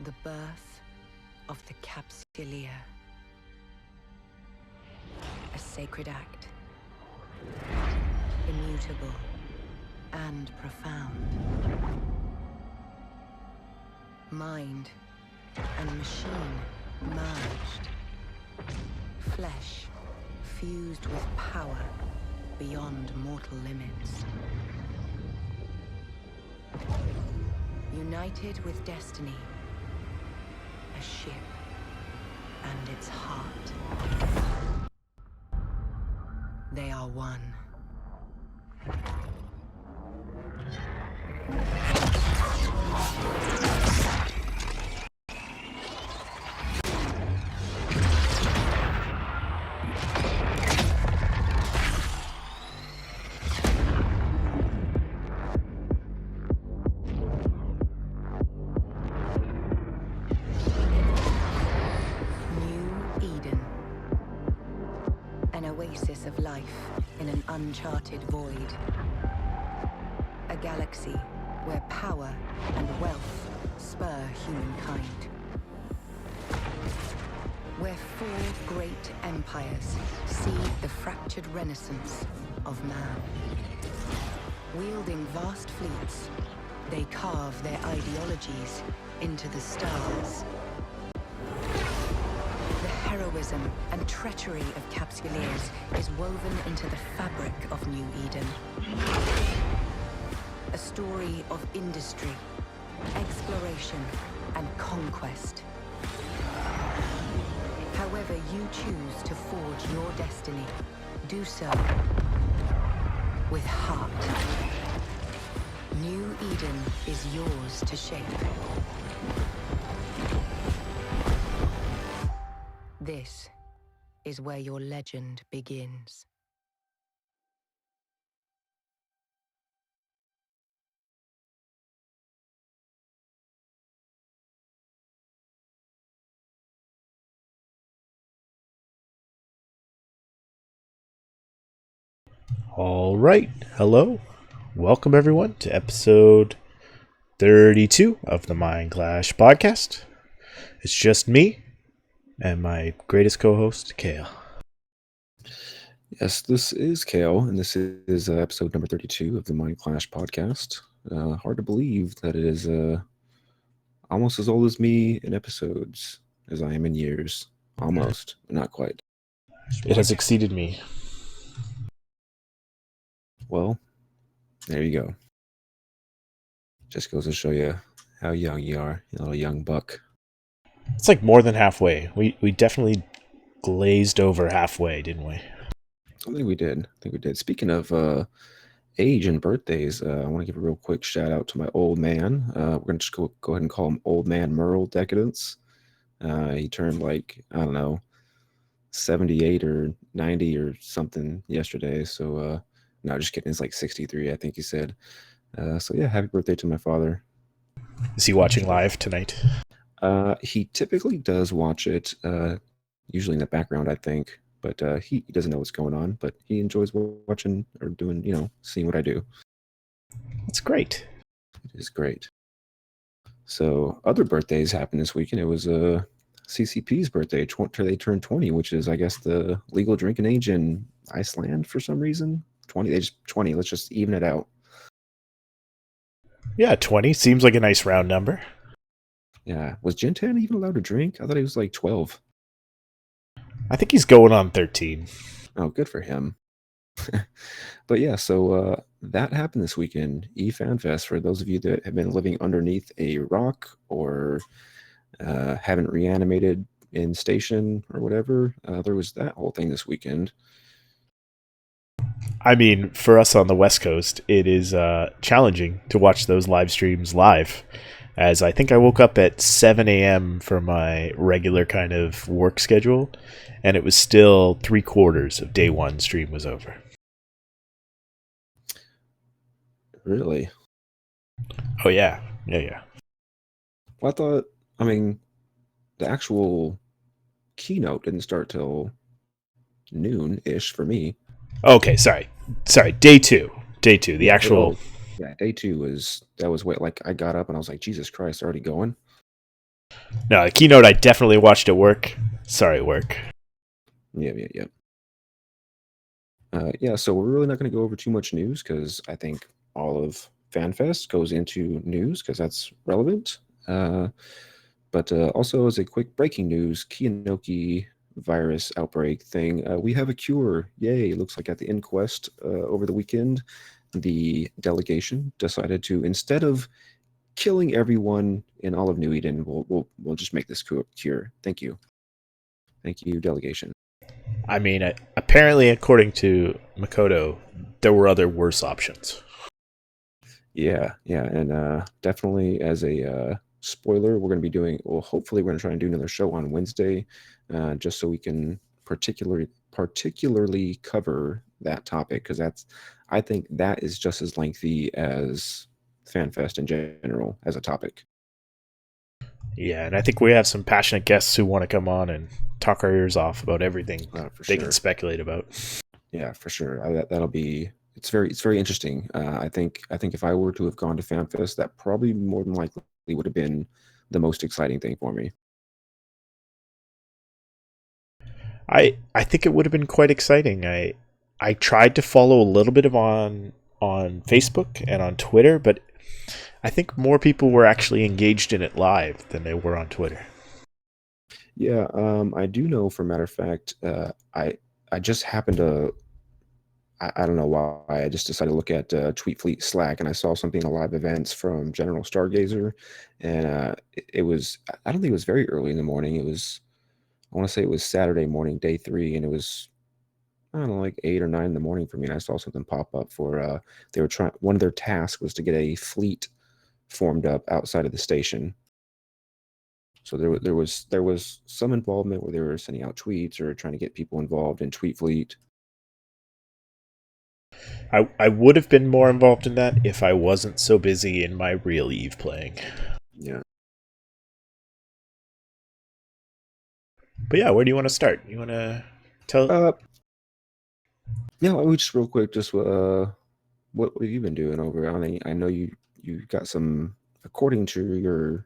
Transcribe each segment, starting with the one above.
The birth of the Capsulia. A sacred act, immutable and profound. Mind and machine merged. Flesh fused with power beyond mortal limits. United with destiny, a ship and its heart. They are one. Oasis of life in an uncharted void. A galaxy where power and wealth spur humankind. Where four great empires seed the fractured renaissance of man. Wielding vast fleets, they carve their ideologies into the stars. The heroism and treachery of Capsuliers is woven into the fabric of New Eden. A story of industry, exploration, and conquest. However you choose to forge your destiny, do so with heart. New Eden is yours to shape. This is where your legend begins. All right. Hello. Welcome, everyone, to episode 32 of the Mind Clash podcast. It's just me and my greatest co-host, Kale. Yes, this is Kale, and this is episode number 32 of the Mind Clash podcast. Hard to believe that it is almost as old as me in episodes as I am in years. Almost, but not quite. It has exceeded me. Well, there you go. Just goes to show you how young you are, you little young buck. It's like more than halfway. We definitely glazed over halfway, didn't we? I think we did. Speaking of age and birthdays, I want to give a real quick shout out to my old man. We're going to just go ahead and call him Old Man Merle Decadence. He turned 78 or 90 or something yesterday. So, no, just kidding. It's like 63, I think he said. So, yeah, happy birthday to my father. Is he watching live tonight? He typically does watch it, usually in the background, I think. But he doesn't know what's going on. But he enjoys watching or doing, seeing what I do. That's great. It is great. So, other birthdays happened this weekend. It was CCP's birthday. They turned 20, which is, I guess, the legal drinking age in Iceland for some reason. 20. They just 20. Let's just even it out. Yeah, 20 seems like a nice round number. Yeah. Was Jintan even allowed to drink? I thought he was like 12. I think he's going on 13. Oh, good for him. But yeah, so that happened this weekend. Fanfest, for those of you that have been living underneath a rock or haven't reanimated in station or whatever, there was that whole thing this weekend. I mean, for us on the West Coast, it is challenging to watch those live streams live, as I think I woke up at 7 a.m. for my regular kind of work schedule, and it was still 3/4 of day one stream was over. Really? Oh, yeah. Yeah. Well, the actual keynote didn't start till noon-ish for me. Okay, sorry. Day two. The actual... Yeah, day two was way, like, I got up and I was like, Jesus Christ, already going? No, the keynote I definitely watched at work. Sorry, work. Yeah. Yeah, so we're really not going to go over too much news because I think all of FanFest goes into news because that's relevant. But also, as a quick breaking news, Kianoki virus outbreak thing, we have a cure. Yay! It looks like at the inquest over the weekend, the delegation decided to, instead of killing everyone in all of New Eden, we'll just make this cure. Thank you, delegation. I mean, apparently, according to Makoto, there were other worse options. Yeah, and definitely as a spoiler, we're going to be doing. Well, hopefully, we're going to try and do another show on Wednesday, just so we can particularly cover that topic because I think that is just as lengthy as FanFest in general as a topic. Yeah, and I think we have some passionate guests who want to come on and talk our ears off about everything they can speculate about. Yeah, for sure. That'll be. It's very interesting. I think if I were to have gone to FanFest, that probably more than likely would have been the most exciting thing for me. I think it would have been quite exciting. I tried to follow a little bit of on Facebook and on Twitter, but I think more people were actually engaged in it live than they were on Twitter. Yeah, I do know. For matter of fact, I just happened to. I don't know why. I just decided to look at Tweet Fleet Slack, and I saw something in the live events from General Stargazer, and it was. I don't think it was very early in the morning. It was. I want to say it was Saturday morning, day 3, and it was. I don't know, like 8 or 9 in the morning for me, and I saw something pop up for. They were trying. One of their tasks was to get a fleet formed up outside of the station. So there was some involvement where they were sending out tweets or trying to get people involved in Tweet Fleet. I would have been more involved in that if I wasn't so busy in my real Eve playing. Yeah. But yeah, where do you want to start? You want to tell? Yeah, we just real quick, just what have you been doing over? I know you got some, according to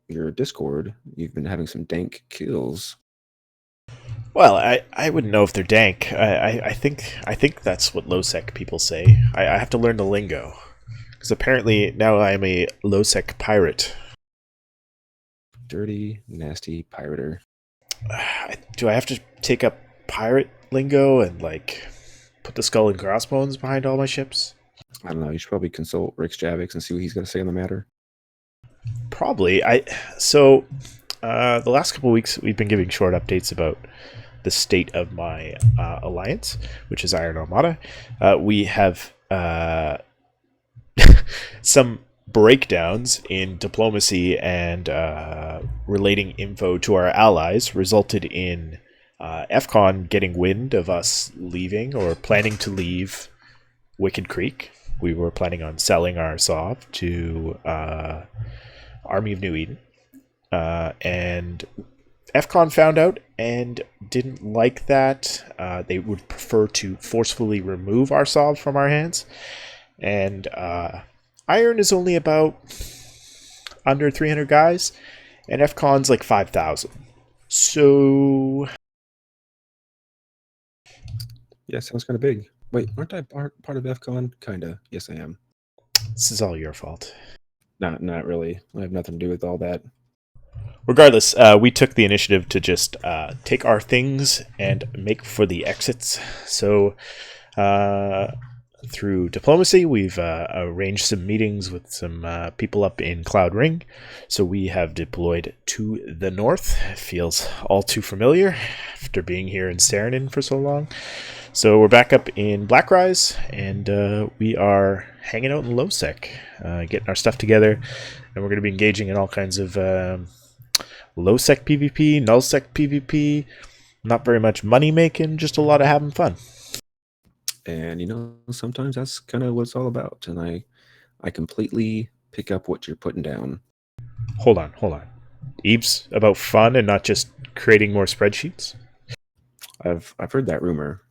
your Discord, you've been having some dank kills. Well, I wouldn't know if they're dank. I think that's what low sec people say. I have to learn the lingo because apparently now I'm a low sec pirate. Dirty, nasty pirater. Do I have to take up pirate lingo and like put the skull and crossbones behind all my ships? I don't know. You should probably consult Rick Javix and see what he's going to say on the matter. Probably. The last couple of weeks we've been giving short updates about the state of my alliance, which is Iron Armada. We have some breakdowns in diplomacy and relating info to our allies resulted in FCON getting wind of us leaving or planning to leave Wicked Creek. We were planning on selling our Sov to Army of New Eden. And FCON found out and didn't like that. They would prefer to forcefully remove our Sov from our hands. And Iron is only about under 300 guys, and FCON's like 5,000. So... Yeah, sounds kind of big. Wait, aren't I part of FCON? Kinda. Yes, I am. This is all your fault. Not really. I have nothing to do with all that. Regardless, we took the initiative to just take our things and make for the exits. So, through diplomacy, we've arranged some meetings with some people up in Cloud Ring. So we have deployed to the north. It feels all too familiar after being here in Saranin for so long. So we're back up in Blackrise, and we are hanging out in Lowsec, getting our stuff together, and we're going to be engaging in all kinds of low-sec PvP, null-sec PvP, not very much money-making, just a lot of having fun. And, sometimes that's kind of what it's all about, and I completely pick up what you're putting down. Hold on. Eve's about fun and not just creating more spreadsheets? I've heard that rumor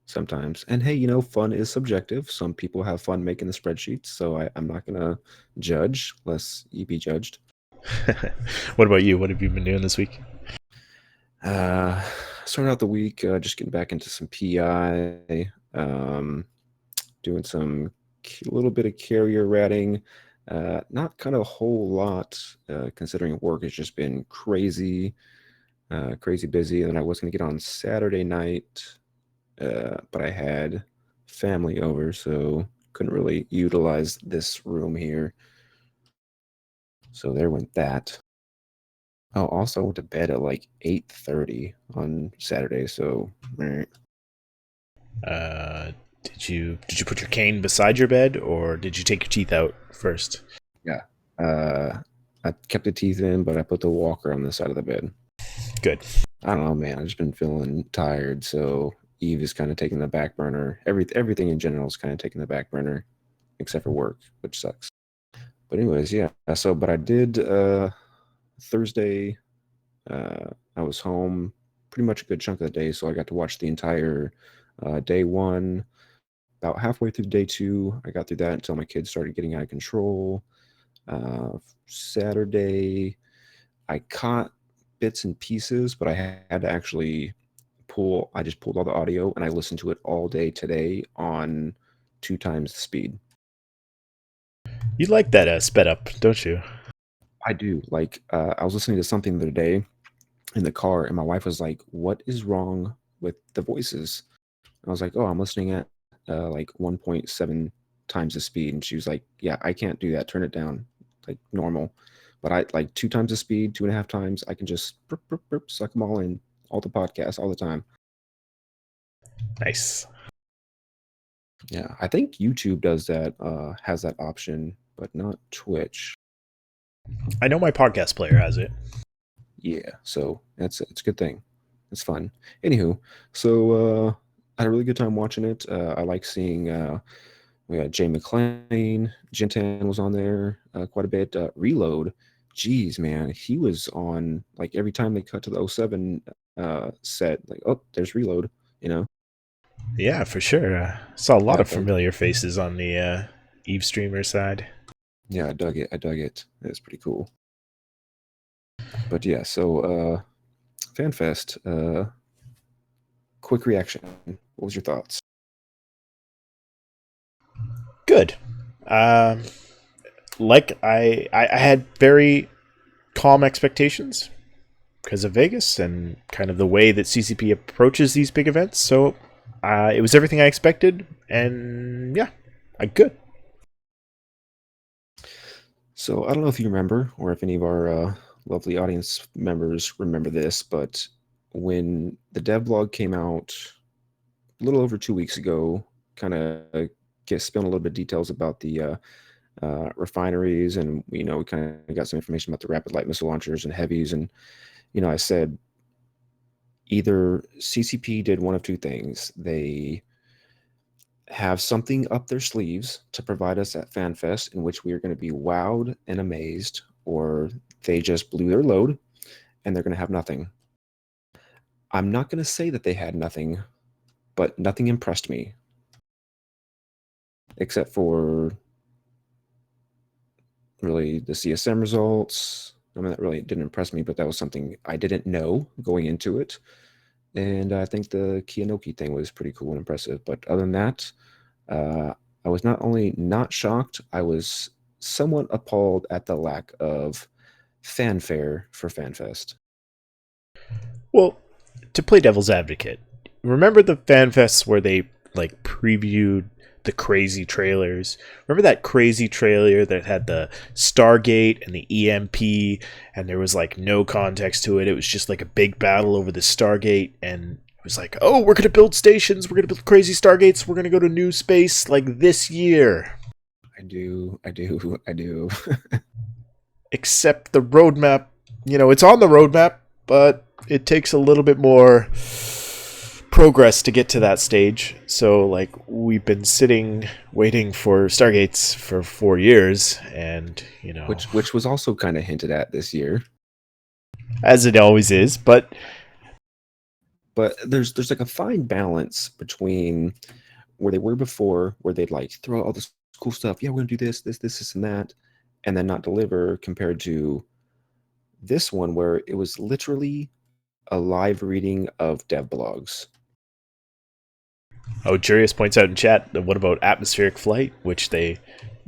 sometimes. And hey, fun is subjective. Some people have fun making the spreadsheets, so I'm not going to judge lest you be judged. What about you? What have you been doing this week? Starting out the week, just getting back into some PI, doing some little bit of carrier ratting. Not kind of a whole lot, considering work has just been crazy, crazy busy. And then I was going to get on Saturday night, but I had family over, so couldn't really utilize this room here. So there went that. Oh, also I went to bed at like 8:30 on Saturday, so Uh, did you put your cane beside your bed, or did you take your teeth out first? yeah. I kept the teeth in, but I put the walker on the side of the bed. Good. I don't know, man. I've just been feeling tired, so Eve is kind of taking the back burner. Everything in general is kind of taking the back burner, except for work, which sucks. But anyways, yeah. So, but I did Thursday. I was home pretty much a good chunk of the day, so I got to watch the entire day one. About halfway through day two, I got through that until my kids started getting out of control. Saturday, I caught bits and pieces, but I had to actually I just pulled all the audio and I listened to it all day today on 2 times the speed. You like that sped up, don't you? I do. Like, I was listening to something the other day in the car, and my wife was like, "What is wrong with the voices?" I was like, "Oh, I'm listening at like 1.7 times the speed." And she was like, "Yeah, I can't do that. Turn it down like normal." But I like 2 times the speed, 2.5 times. I can just burp, burp, burp, suck them all in, all the podcasts, all the time. Nice. Yeah, I think YouTube does that, has that option, but not Twitch. I know my podcast player has it. Yeah, so it's a good thing. It's fun. Anywho, so I had a really good time watching it. I like seeing we got Jay McClain, Jintan was on there quite a bit. Reload, geez, man, he was on like every time they cut to the '07 set, like, oh, there's Reload, you know? Yeah, for sure. Saw a lot Yeah, of familiar faces on the Eve streamer side. yeah, I dug it. I dug it. It was pretty cool. But yeah, so FanFest, quick reaction. What was your thoughts? Good. Um, like I had very calm expectations because of Vegas and kind of the way that CCP approaches these big events. So it was everything I expected, and yeah, good. So I don't know if you remember, or if any of our lovely audience members remember this, but when the devlog came out a little over 2 weeks ago, kind of get spin a little bit of details about the refineries, and we kind of got some information about the rapid light missile launchers and heavies, and I said either CCP did one of two things: they have something up their sleeves to provide us at FanFest in which we are going to be wowed and amazed, or they just blew their load and they're going to have nothing. I'm not going to say that they had nothing, but nothing impressed me except for really the CSM results. I mean, that really didn't impress me, but that was something I didn't know going into it. And I think the Kianoki thing was pretty cool and impressive. But other than that, I was not only not shocked, I was somewhat appalled at the lack of fanfare for FanFest. Well, to play devil's advocate, remember the fan fests where they like previewed the crazy trailers? Remember that crazy trailer that had the Stargate and the EMP, and there was like no context to it? It was just like a big battle over the Stargate, and it was like, oh, we're gonna build stations, we're gonna build crazy Stargates, we're gonna go to new space like this year. I do. Except the roadmap, it's on the roadmap, but it takes a little bit more progress to get to that stage. So, like, we've been sitting waiting for Stargates for 4 years, and Which was also kind of hinted at this year. as it always is. But there's like a fine balance between where they were before, where they'd like throw out all this cool stuff. Yeah, we're gonna do this, and that, and then not deliver, compared to this one where it was literally a live reading of dev blogs. Oh, Jurius points out in chat, what about atmospheric flight, which they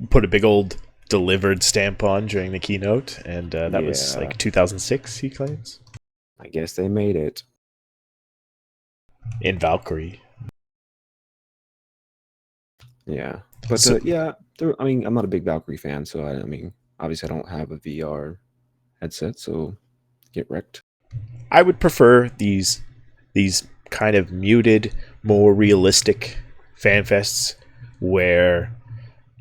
put a big old delivered stamp on during the keynote, and that was Yeah, like 2006, he claims, I guess they made it. in Valkyrie. Yeah, but So yeah, I mean, I'm not a big Valkyrie fan, so I mean, obviously, I don't have a VR headset, so get wrecked. I would prefer these kind of muted, more realistic fan fests where,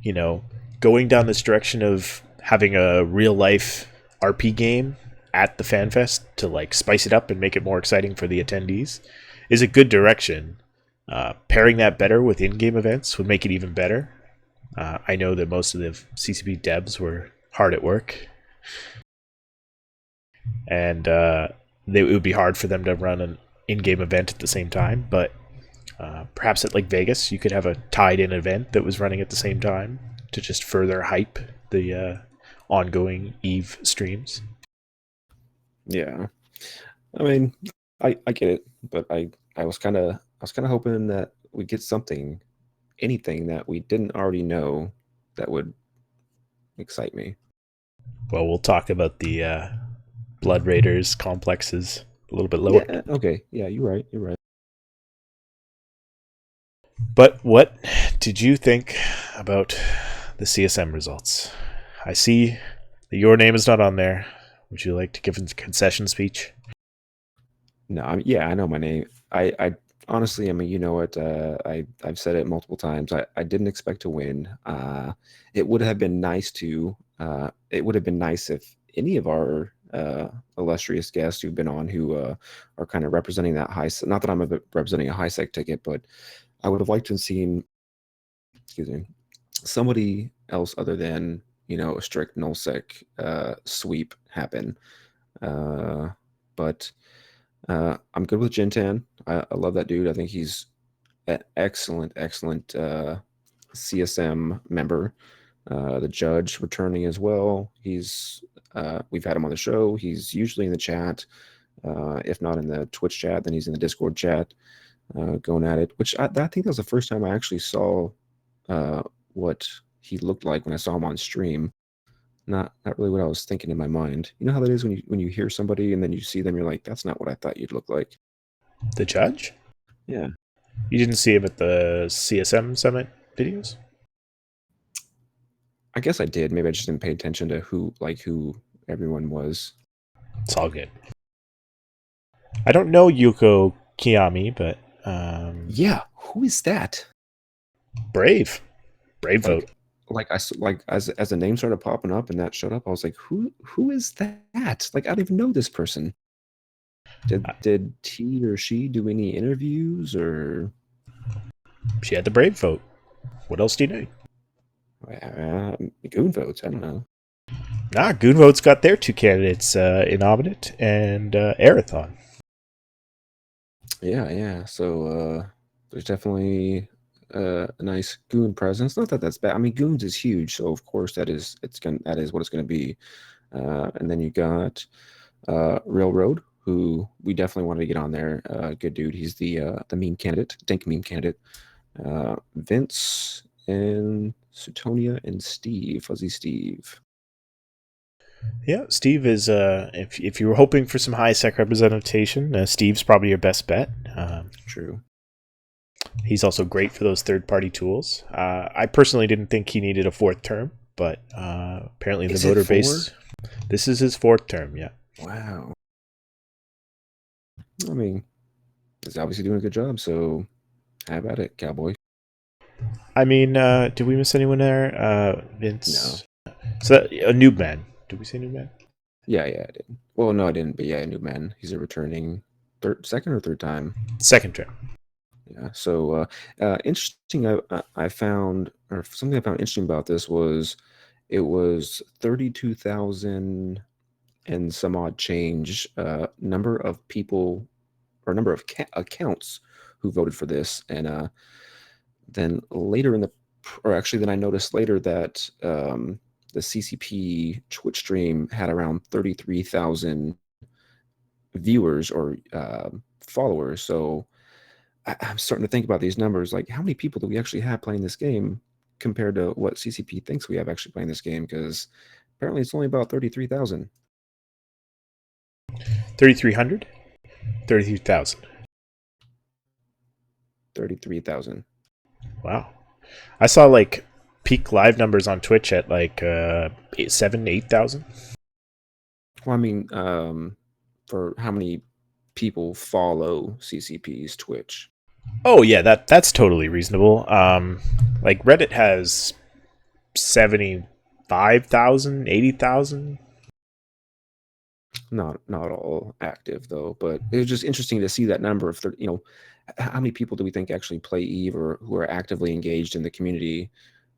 you know, going down this direction of having a real life RP game at the fan fest to like spice it up and make it more exciting for the attendees is a good direction. Pairing that better with in-game events would make it even better. I know that most of the CCP devs were hard at work, and it would be hard for them to run an in-game event at the same time. But perhaps at like Vegas, you could have a tied-in event that was running at the same time to just further hype the ongoing Eve streams. Yeah, I mean, I get it, but I was kind of hoping that we get anything that we didn't already know that would excite me. Well, we'll talk about the Blood Raiders complexes a little bit lower. Yeah, okay, yeah, you're right, you're right. But what did you think about the CSM results? I see that your name is not on there. Would you like to give a concession speech? No, yeah, I know my name. I honestly, I mean, you know what? I've said it multiple times. I didn't expect to win. It would have been nice to. It would have been nice if any of our illustrious guests who've been on who are kind of representing that high. Not that I'm representing a high sec ticket, but I would have liked to have seen, excuse me, somebody else other than a strict null sec sweep happen. But. I'm good with Jintan. I love that dude. I think he's an excellent, excellent CSM member. The judge returning as well. We've had him on the show. He's usually in the chat. If not in the Twitch chat, then he's in the Discord chat, going at it. Which I think that was the first time I actually saw what he looked like when I saw him on stream. Not really what I was thinking in my mind. You know how that is when you hear somebody and then you see them, you're like, that's not what I thought you'd look like. The judge? Yeah. You didn't see him at the CSM Summit videos? I guess I did. Maybe I just didn't pay attention to who everyone was. It's all good. I don't know Yuko Kiyami, but Yeah, who is that? brave vote. Like as the name started popping up and that showed up, I was like, who is that? Like I don't even know this person. Did he or she do any interviews or? She had the brave vote. What else do you need? Goon votes. I don't know. Nah, Goon Vote's got their two candidates, Innominate and Arathon. Yeah. So there's definitely a nice Goon presence. Not that that's bad. I mean, Goons is huge, so of course that is what it's going to be. And then you got Railroad, who we definitely wanted to get on there. Good dude. He's the meme candidate, Dink meme candidate. Vince and Sutonia and Steve, Fuzzy Steve. Yeah, Steve is. If you were hoping for some high sec representation, Steve's probably your best bet. True. He's also great for those third-party tools. I personally didn't think he needed a fourth term, but apparently the voter base. This is his fourth term. Yeah. Wow. I mean, he's obviously doing a good job. So, how about it, cowboy? I mean, did we miss anyone there? Vince. No. So a noob man. Did we say noob man? Yeah, I did. Well, no, I didn't. But yeah, noob man. He's a returning second or third time. Second term. Yeah. So, interesting. I found, or something I found interesting about this was, it was 32,000 and some odd change number of people or number of accounts who voted for this, and then later then I noticed later that the CCP Twitch stream had around 33,000 viewers or followers. So I'm starting to think about these numbers. Like, how many people do we actually have playing this game compared to what CCP thinks we have actually playing this game? Because apparently it's only about 33,000. 3,300? 33,000. 33,000. Wow. I saw like peak live numbers on Twitch at like 8,000. Well, I mean, for how many people follow CCP's Twitch? Oh yeah, that's totally reasonable. Like Reddit has 75,000, 80,000. Not all active though, but it was just interesting to see that number of how many people do we think actually play Eve or who are actively engaged in the community?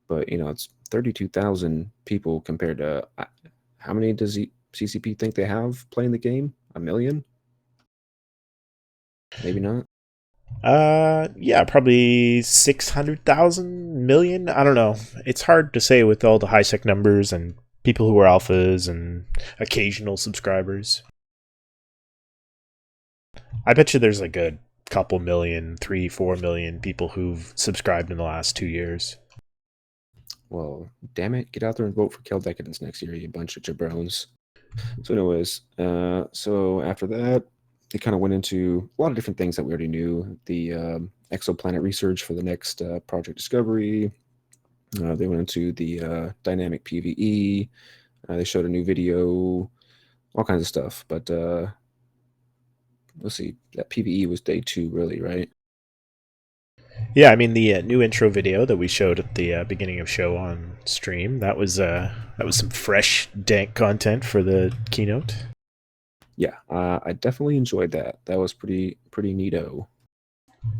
But it's 32,000 people compared to how many does CCP think they have playing the game? 1 million? Maybe not. Yeah, probably 600,000 million. I don't know. It's hard to say with all the high sec numbers and people who are alphas and occasional subscribers. I bet you there's like a couple million, 3, 4 million people who've subscribed in the last 2 years. Well, damn it, get out there and vote for Kill Decadence next year, you bunch of jabrones. So anyways, so after that, they kind of went into a lot of different things that we already knew. The exoplanet research for the next Project Discovery. They went into the dynamic PvE. They showed a new video, all kinds of stuff. But let's see, that PvE was day 2, really, right? Yeah, I mean the new intro video that we showed at the beginning of show on stream, that was some fresh dank content for the keynote. Yeah, I definitely enjoyed that. That was pretty neato.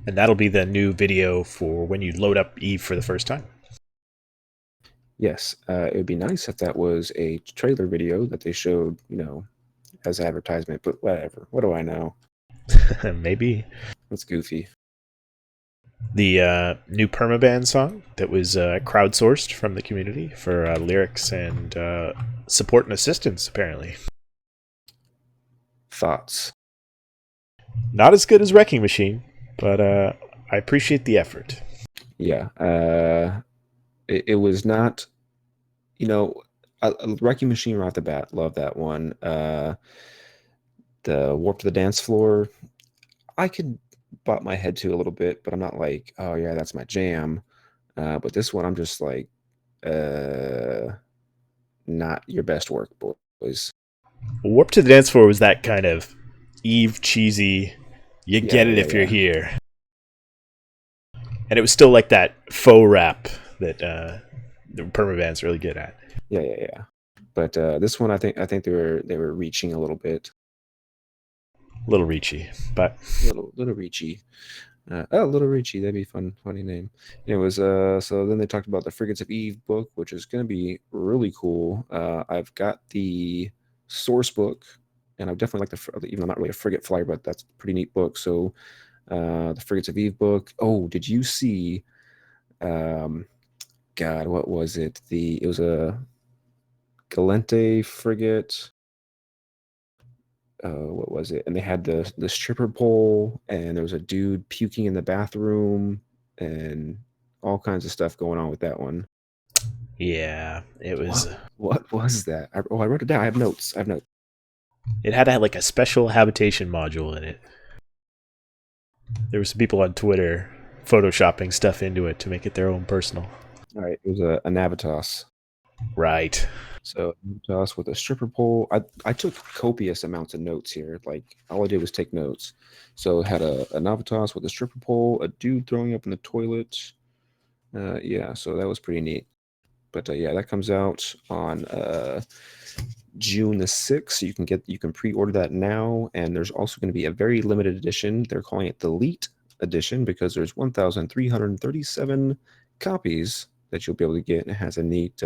And that'll be the new video for when you load up Eve for the first time. Yes, it would be nice if that was a trailer video that they showed, as advertisement, but whatever. What do I know? Maybe. That's goofy. The new Permaban song that was crowdsourced from the community for lyrics and support and assistance, apparently. Thoughts? Not as good as Wrecking Machine, but I appreciate the effort. Yeah, it was not, Wrecking Machine right off the bat, love that one. The Warp to the Dance Floor, I could bop my head to a little bit, but I'm not like, oh yeah, that's my jam. But this one, I'm just like, not your best work, boys. Warp to the Dance Floor was that kind of Eve cheesy, you get it if you're here. And it was still like that faux rap that the Permaband's really good at. Yeah. But this one, I think they were reaching a little bit. A little reachy, but little reachy. Little Richie, that'd be funny name. It was so then they talked about the Frigates of Eve book, which is going to be really cool. I've got the source book, and I definitely like even though I'm not really a frigate flyer, but that's a pretty neat book. So the Frigates of Eve book. Oh, did you see? God, what was it? It was a Galente frigate. What was it? And they had the stripper pole, and there was a dude puking in the bathroom, and all kinds of stuff going on with that one. Yeah, it was. What was that? I wrote it down. I have notes. It had like a special habitation module in it. There were some people on Twitter photoshopping stuff into it to make it their own personal. All right, it was a Navitas. Right. So Navitas with a stripper pole. I took copious amounts of notes here. Like all I did was take notes. So it had a Navitas with a stripper pole, a dude throwing up in the toilet. Yeah, so that was pretty neat. But yeah, that comes out on June the 6th. So you can pre-order that now. And there's also going to be a very limited edition. They're calling it the Elite Edition because there's 1,337 copies that you'll be able to get. And it has a neat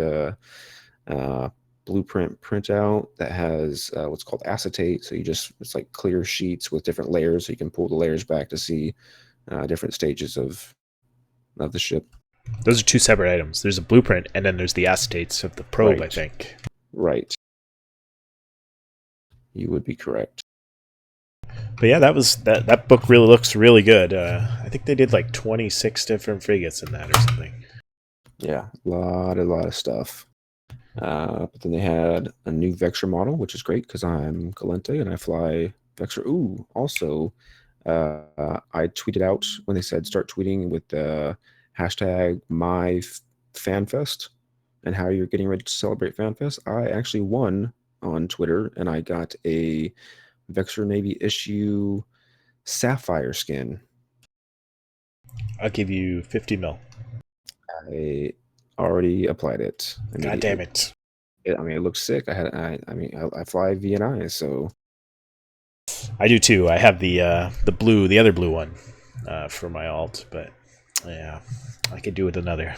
blueprint printout that has what's called acetate. So it's like clear sheets with different layers. So you can pull the layers back to see different stages of the ship. Those are two separate items. There's a blueprint, and then there's the acetates of the probe, Right. I think. Right. You would be correct. But yeah, that book really looks really good. I think they did like 26 different frigates in that or something. Yeah, a lot of stuff. But then they had a new Vexor model, which is great because I'm Galente and I fly Vexor. Ooh, also, I tweeted out when they said start tweeting with the hashtag #MyFanfest and how you're getting ready to celebrate FanFest. I actually won on Twitter and I got a Vexor Navy issue Sapphire skin. I'll give you 50 mil. I already applied it. God damn it. I mean, it looks sick. I fly VNI, so I do too. I have the other blue one for my alt, but yeah, I could do with another.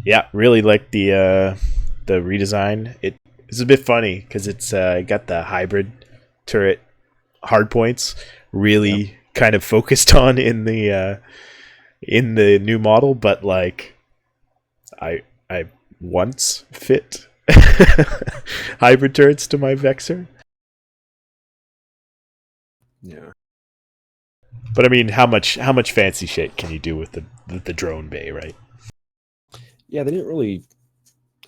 Yeah, really like the redesign. It's a bit funny because it's got the hybrid turret hardpoints really kind of focused on in the new model, but like I once fit hybrid turrets to my Vexor. yeah. But I mean, how much fancy shit can you do with the drone bay, right? Yeah, they didn't really.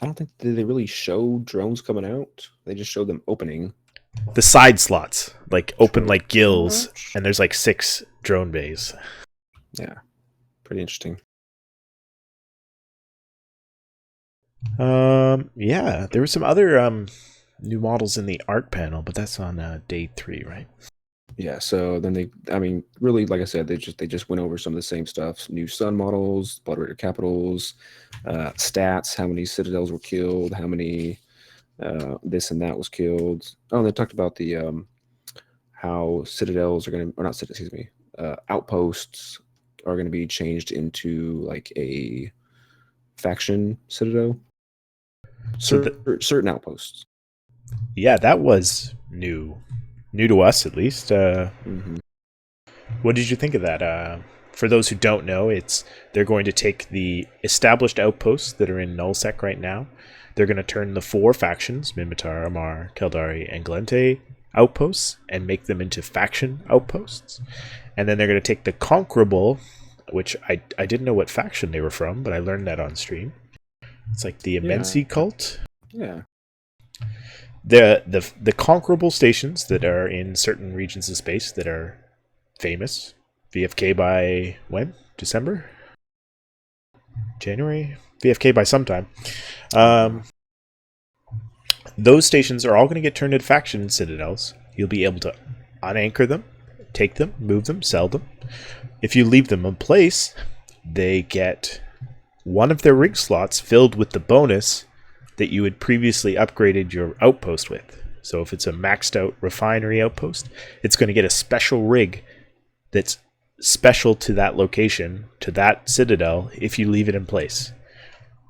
I don't think did they really show drones coming out. They just showed them opening. The side slots like open True. like gills, and there's like 6 drone bays. Yeah, pretty interesting. Yeah, there were some other new models in the art panel, but that's on day 3, right? Yeah, so then I mean, really, like I said, they just went over some of the same stuff: new sun models, blood raider capitals, stats, how many citadels were killed, how many this and that was killed. Oh, and they talked about the how citadels are going to, or not citadels, excuse me, outposts are going to be changed into like a faction citadel. So Certain outposts. yeah, that was new to us at least. What did you think of that? For those who don't know, they're going to take the established outposts that are in nullsec right now. They're going to turn the 4 factions, Minmatar, Amar, Keldari, and Glente outposts and make them into faction outposts. And then they're going to take the Conquerable, which I didn't know what faction they were from, but I learned that on stream. It's like the Immensi cult. Yeah. The conquerable stations that are in certain regions of space that are famous. VFK by when? December? January? VFK by sometime. Those stations are all going to get turned into faction citadels. You'll be able to unanchor them, take them, move them, sell them. If you leave them in place, they get one of their rig slots filled with the bonus that you had previously upgraded your outpost with. So if it's a maxed out refinery outpost, it's going to get a special rig that's special to that location, to that citadel, if you leave it in place.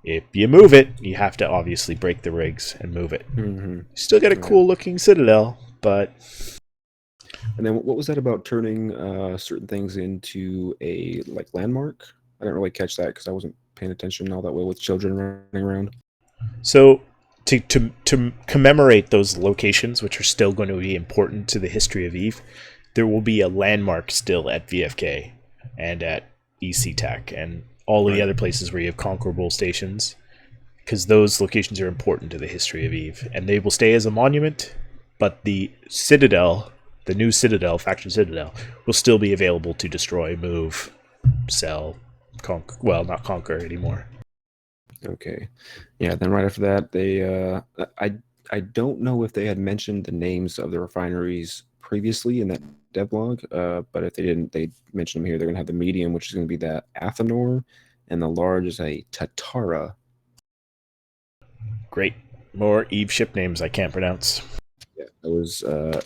If you move it, you have to obviously break the rigs and move it. Mm-hmm. Still get a cool looking citadel, but... And then what was that about turning certain things into a like landmark? I didn't really catch that because I wasn't paying attention all that way with children running around. So to commemorate those locations, which are still going to be important to the history of EVE, there will be a landmark still at VFK and at ECTAC and all of the other places where you have conquerable stations, because those locations are important to the history of EVE, and they will stay as a monument, but the Citadel, the new Citadel, Faction Citadel, will still be available to destroy, move, sell, not conquer anymore. Okay. Yeah, then right after that, they I don't know if they had mentioned the names of the refineries previously in that devlog, but if they didn't, they mentioned them here. They're going to have the medium, which is going to be the Athenor, and the large is a Tatara. Great. More EVE ship names I can't pronounce. Yeah, I was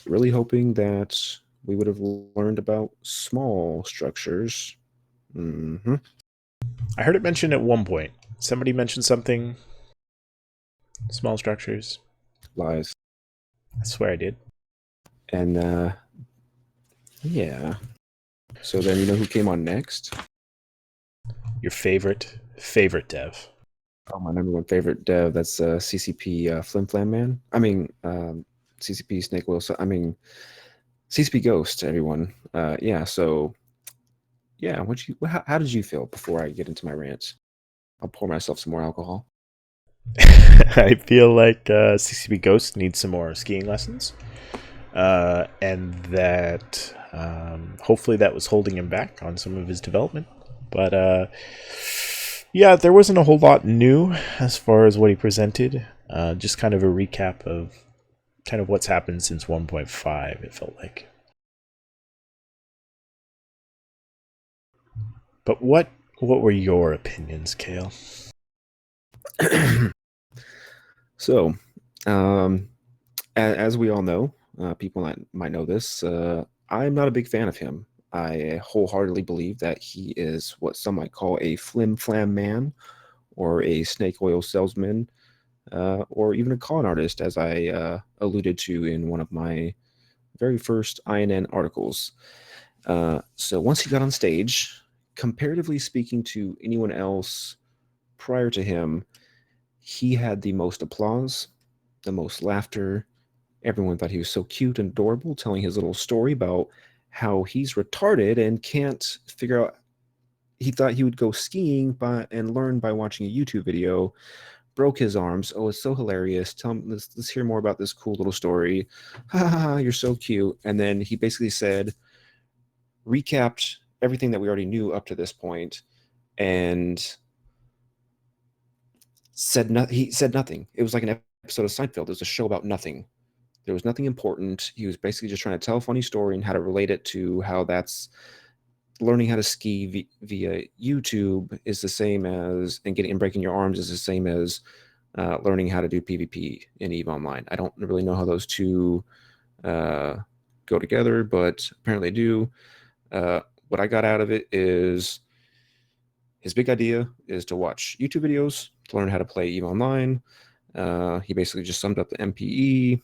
really hoping that we would have learned about small structures. Mm-hmm. I heard it mentioned at one point. Somebody mentioned something. Small structures. Lies. I swear I did. And yeah. So then you know who came on next? Your favorite dev. Oh, my number one favorite dev, that's CCP Flim Flam Man. I mean, CCP Snake Oil. So, I mean, CCP Ghost, everyone. Yeah, so, yeah, how did you feel before I get into my rant? I'll pour myself some more alcohol. I feel like CCP Ghost needs some more skiing lessons. And that hopefully that was holding him back on some of his development. But yeah, there wasn't a whole lot new as far as what he presented. Just kind of a recap of kind of what's happened since 1.5, it felt like. But what were your opinions, Kale? So, as we all know, people might know this, I'm not a big fan of him. I wholeheartedly believe that he is what some might call a flim flam man, or a snake oil salesman, or even a con artist, as I alluded to in one of my very first INN articles. So once he got on stage, comparatively speaking to anyone else prior to him, he had the most applause, the most laughter. Everyone thought he was so cute and adorable, telling his little story about how he's retarded and can't figure out. He thought he would go skiing and learn by watching a YouTube video. Broke his arms. Oh, it's so hilarious. Let's hear more about this cool little story. Ha ha ha! You're so cute. And then he basically recapped everything that we already knew up to this point, and he said nothing. It was like an episode of Seinfeld. It was a show about nothing. There was nothing important. He was basically just trying to tell a funny story and how to relate it to how that's learning how to ski via YouTube is the same as, and breaking your arms is the same as learning how to do PvP in EVE Online. I don't really know how those two go together, but apparently they do. What I got out of it is his big idea is to watch YouTube videos to learn how to play EVE Online. He basically just summed up the MPE.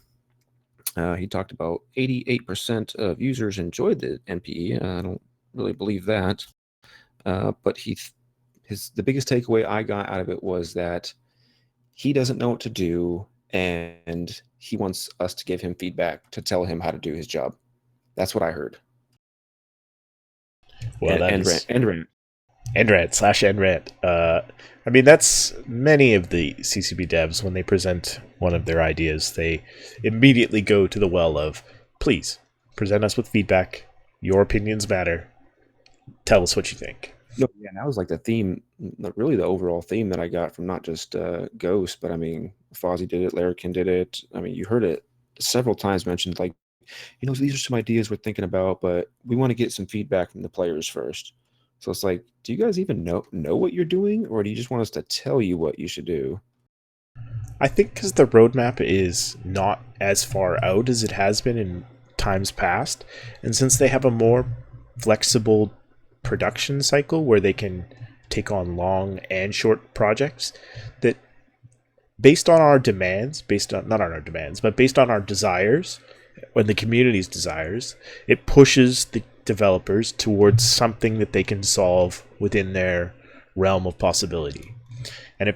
He talked about 88% of users enjoyed the MPE. I don't really believe that. But the biggest takeaway I got out of it was that he doesn't know what to do, and he wants us to give him feedback to tell him how to do his job. That's what I heard. Well, End rant. NRAD/NRAD. I mean, that's many of the CCP devs, when they present one of their ideas, they immediately go to the well of, please, present us with feedback. Your opinions matter. Tell us what you think. No, yeah, that was like the theme, really the overall theme that I got from not just Ghost, but I mean, Fozzie did it, Larrikin did it. I mean, you heard it several times mentioned, like, these are some ideas we're thinking about, but we want to get some feedback from the players first. So it's like, do you guys even know what you're doing, or do you just want us to tell you what you should do? I think because the roadmap is not as far out as it has been in times past, and since they have a more flexible production cycle where they can take on long and short projects, that based on our demands, based on our desires, when the community's desires, it pushes the developers towards something that they can solve within their realm of possibility. And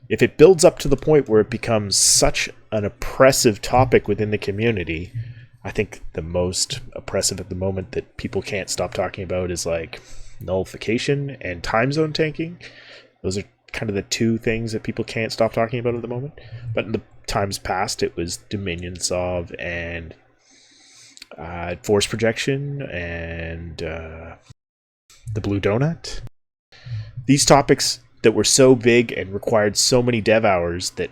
if it builds up to the point where it becomes such an oppressive topic within the community, I think the most oppressive at the moment that people can't stop talking about is like nullification and time zone tanking. Those are kind of the two things that people can't stop talking about at the moment. But in the times past, it was Dominion Sov and force projection and the blue donut. These topics that were so big and required so many dev hours that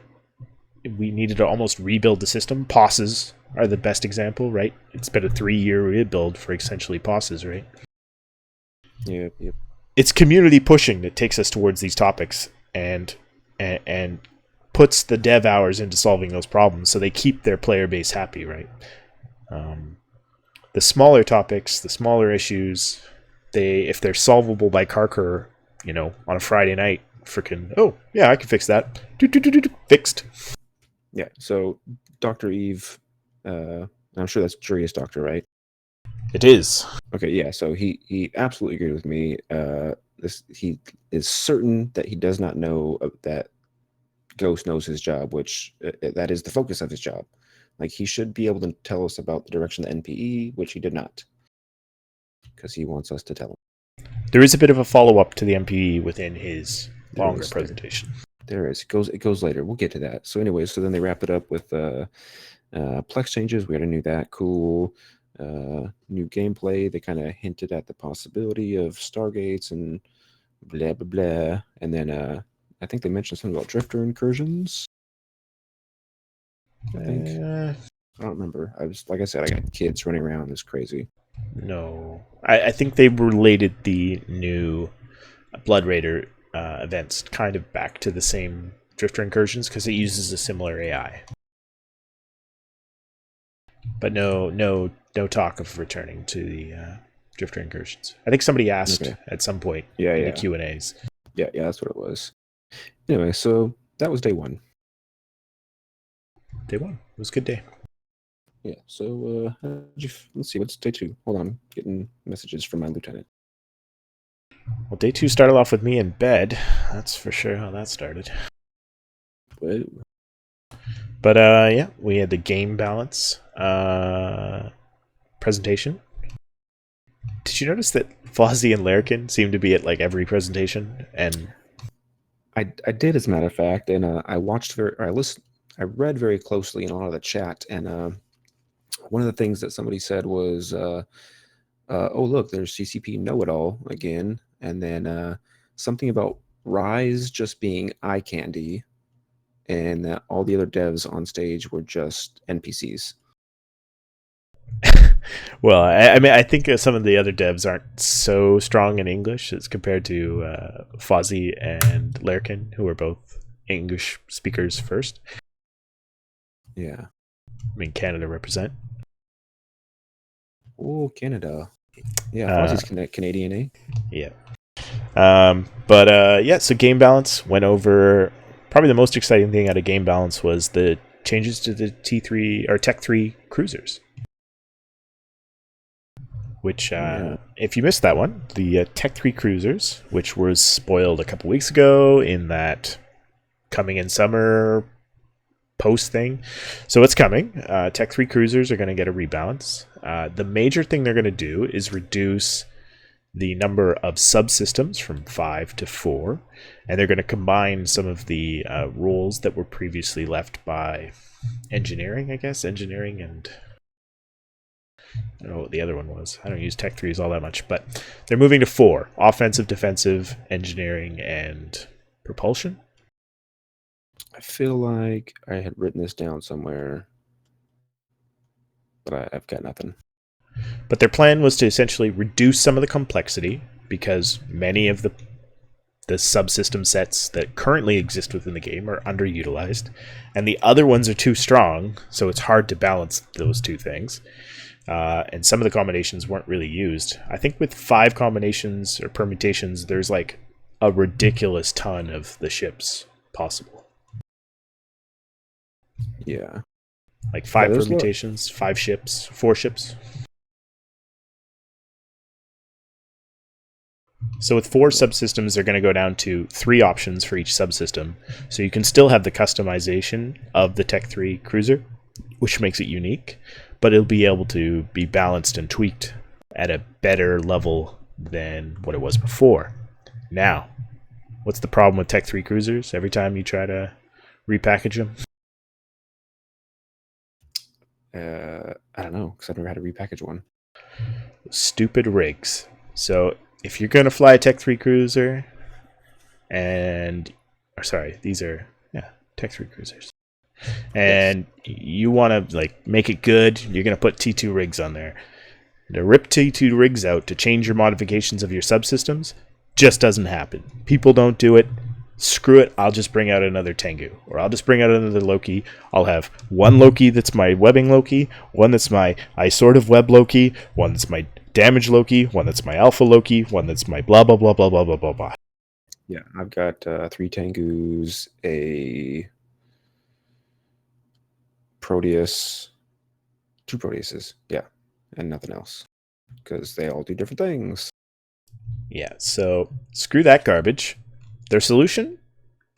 we needed to almost rebuild the system. POSes are the best example, right? It's been a 3-year rebuild for essentially POSes, right? Yeah. It's community pushing that takes us towards these topics and puts the dev hours into solving those problems, so they keep their player base happy, right? The smaller topics, the smaller issues, if they're solvable by Karkur, on a Friday night, freaking, oh yeah, I can fix that. Fixed. Yeah. So Dr. Eve, I'm sure that's Julius Doctor, right? It is. Okay, yeah. So he absolutely agreed with me. he is certain that he does not know that Ghost knows his job, which that is the focus of his job. Like, he should be able to tell us about the direction of the NPE, which he did not, because he wants us to tell him. There is a bit of a follow-up to the MPE within his longer presentation. There is. It goes later. We'll get to that. So anyway, so then they wrap it up with Plex changes. We already knew that. Cool. New gameplay. They kind of hinted at the possibility of Stargates and blah, blah, blah. And then I think they mentioned something about drifter incursions. I think. I don't remember. Like I said, I got kids running around. It's crazy. No. I think they related the new Blood Raider events kind of back to the same drifter incursions because it uses a similar AI. But no talk of returning to the drifter incursions. I think somebody asked at some point in the Q&As. Yeah, that's what it was. Anyway, so that was day one. Day one. It was a good day. Yeah, so let's see, what's day two? Hold on, getting messages from my lieutenant. Well, day two started off with me in bed. That's for sure how that started. Whoa. But yeah, we had the game balance presentation. Did you notice that Fozzie and Larkin seem to be at like every presentation? And I did, as a matter of fact, and I read very closely in a lot of the chat, and one of the things that somebody said was, oh look, there's CCP know-it-all again, and then something about Rise just being eye candy, and that all the other devs on stage were just NPCs. Well, I mean, I think some of the other devs aren't so strong in English as compared to Fozzie and Larkin, who are both English speakers first. Yeah. I mean, Canada represent. Oh, Canada. Yeah, Fozzie's Canadian, eh? Yeah. But yeah, so game balance went over. Probably the most exciting thing out of game balance was the changes to the T3 or Tech 3 cruisers. Which, if you missed that one, the Tech 3 cruisers, which was spoiled a couple weeks ago in that coming in summer post thing. So it's coming. Tech 3 cruisers are going to get a rebalance. The major thing they're going to do is reduce the number of subsystems from 5 to 4, and they're going to combine some of the roles that were previously left by engineering, I guess. Engineering and I don't know what the other one was. I don't use Tech 3s all that much, but they're moving to 4. Offensive, defensive, engineering, and propulsion. I feel like I had written this down somewhere, but I've got nothing. But their plan was to essentially reduce some of the complexity because many of the subsystem sets that currently exist within the game are underutilized, and the other ones are too strong, so it's hard to balance those two things. And some of the combinations weren't really used. I think with 5 combinations or permutations, there's like a ridiculous ton of the ships possible. Yeah. Like 5 permutations, 5 ships, 4 ships. So with 4 subsystems, they're going to go down to 3 options for each subsystem. So you can still have the customization of the Tech 3 cruiser, which makes it unique, but it'll be able to be balanced and tweaked at a better level than what it was before. Now, what's the problem with Tech 3 cruisers every time you try to repackage them? I don't know, because I've never had to repackage one. Stupid rigs. So if you're going to fly a Tech 3 cruiser, these are Tech 3 cruisers. And you want to like make it good, you're going to put T2 rigs on there. To rip T2 rigs out to change your modifications of your subsystems just doesn't happen. People don't do it. Screw it, I'll just bring out another Tengu, or I'll just bring out another Loki. I'll have one Loki that's my webbing Loki, one that's my I sort of web Loki, one that's my damage Loki, one that's my alpha Loki, one that's my blah blah blah blah blah blah blah blah. Yeah, I've got 3 Tengus, a Proteus, 2 Proteuses, yeah, and nothing else, because they all do different things. Yeah, so screw that garbage. Their solution,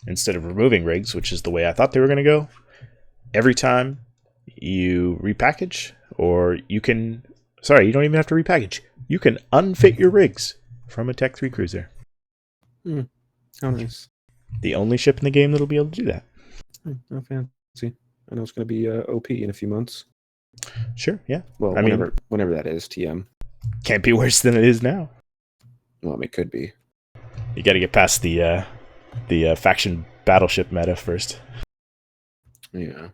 instead of removing rigs, which is the way I thought they were going to go, every time you repackage, or you can, sorry, you don't even have to repackage. You can unfit your rigs from a Tech 3 cruiser. How nice. The only ship in the game that'll be able to do that. How fancy. I know it's going to be OP in a few months. Sure, yeah. Well, I mean, whenever that is, TM. can't be worse than it is now. Well, I mean, it could be. You got to get past the faction battleship meta first. Yeah.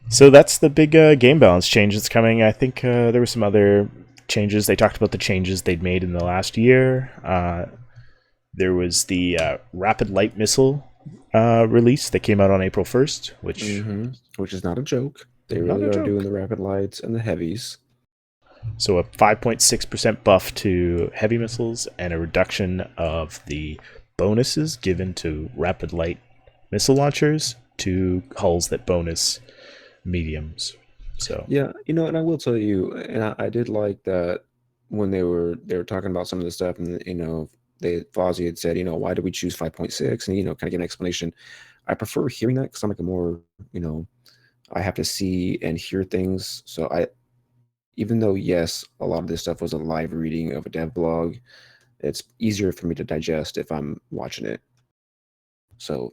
So that's the big game balance change that's coming. I think there were some other changes. They talked about the changes they'd made in the last year. There was the rapid light missile release that came out on April 1st, which is not a joke. They really are doing the rapid lights and the heavies. So a 5.6% buff to heavy missiles and a reduction of the bonuses given to rapid light missile launchers to hulls that bonus mediums. So yeah, and I will tell you, and I did like that when they were talking about some of the stuff, and Fozzie had said, why did we choose 5.6, and kind of get an explanation. I prefer hearing that because I'm like a more, I have to see and hear things. So even though yes, a lot of this stuff was a live reading of a dev blog, it's easier for me to digest if I'm watching it. So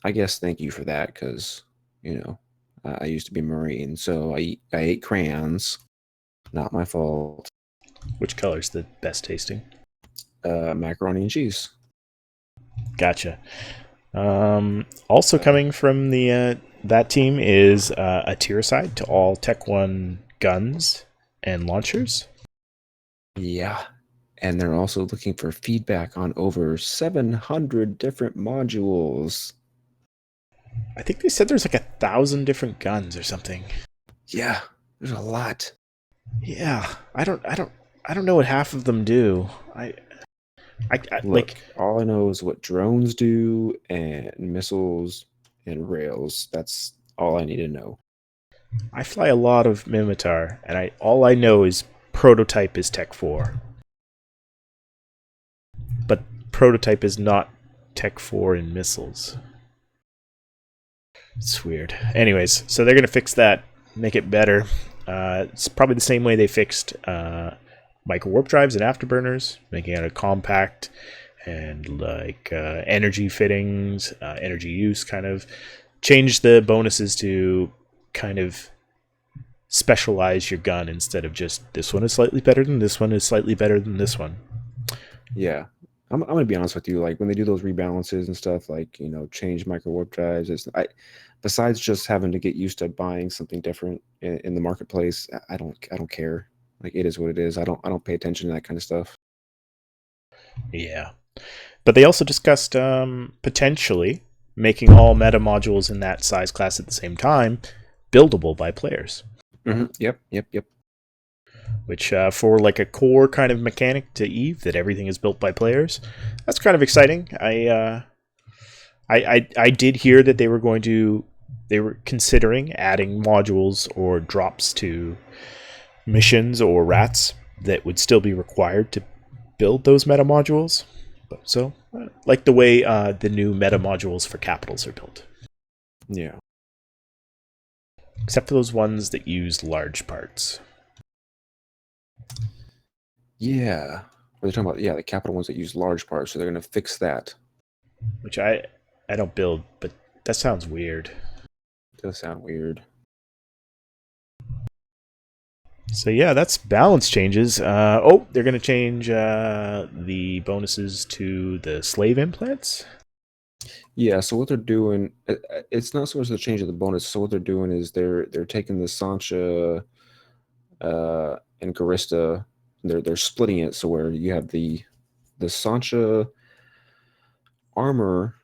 I guess thank you for that, because I used to be a Marine, so I ate crayons. Not my fault. which color's the best tasting? Macaroni and cheese. Gotcha. Also coming from the that team is a tier side to all Tech 1 guns and launchers. Yeah. And they're also looking for feedback on over 700 different modules. I think they said there's like 1,000 different guns or something. Yeah, there's a lot. Yeah, I don't know what half of them do. Look, like, all I know is what drones do and missiles and rails. That's all I need to know. I fly a lot of Mimitar, and all I know is prototype is Tech 4. But prototype is not Tech 4 in missiles. It's weird. Anyways, so they're going to fix that, make it better. It's probably the same way they fixed micro warp drives and afterburners, making it a compact and like energy fittings, energy use kind of. Change the bonuses to kind of specialize your gun instead of just this one is slightly better than this one is slightly better than this one. Yeah. I'm going to be honest with you. Like when they do those rebalances and stuff, like, change micro warp drives, besides just having to get used to buying something different in the marketplace, I don't care. Like it is what it is. I don't pay attention to that kind of stuff. Yeah. But they also discussed potentially making all meta modules in that size class at the same time buildable by players. Mm-hmm. Yep. Which for like a core kind of mechanic to Eve that everything is built by players, that's kind of exciting. I did hear that they were considering adding modules or drops to missions or rats that would still be required to build those meta modules. So like the way the new meta modules for capitals are built. Yeah. Except for those ones that use large parts. Yeah. They're talking about, the capital ones that use large parts, so they're going to fix that. Which I don't build, but that sounds weird. It does sound weird. So yeah, that's balance changes. They're going to change the bonuses to the slave implants. Yeah, so what they're doing, it's not so much the change of the bonus. So what they're doing is they're taking the Sancha and Garista, they're splitting it so where you have the Sancha armor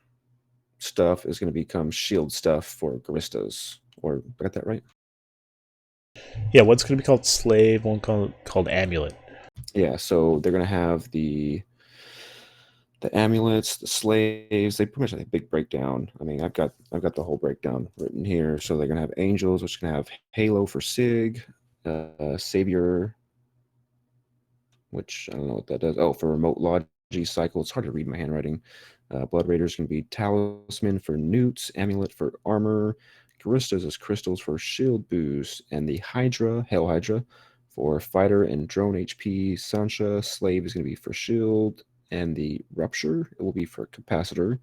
stuff is going to become shield stuff for Garistas. Or got that right? Yeah, one's going to be called slave, one called amulet. Yeah, so they're going to have the amulets, the slaves. They pretty much have a big breakdown. I mean, I've got the whole breakdown written here. So they're gonna have angels, which can have Halo for Sig, Savior, which I don't know what that does. Oh, for remote logi cycle. It's hard to read my handwriting. Blood Raiders can be Talisman for newts, Amulet for armor, Charistas as crystals for shield boost, and the Hydra, Hell Hydra, for fighter and drone HP. Sancha, Slave is going to be for shield, and the Rupture, it will be for capacitor.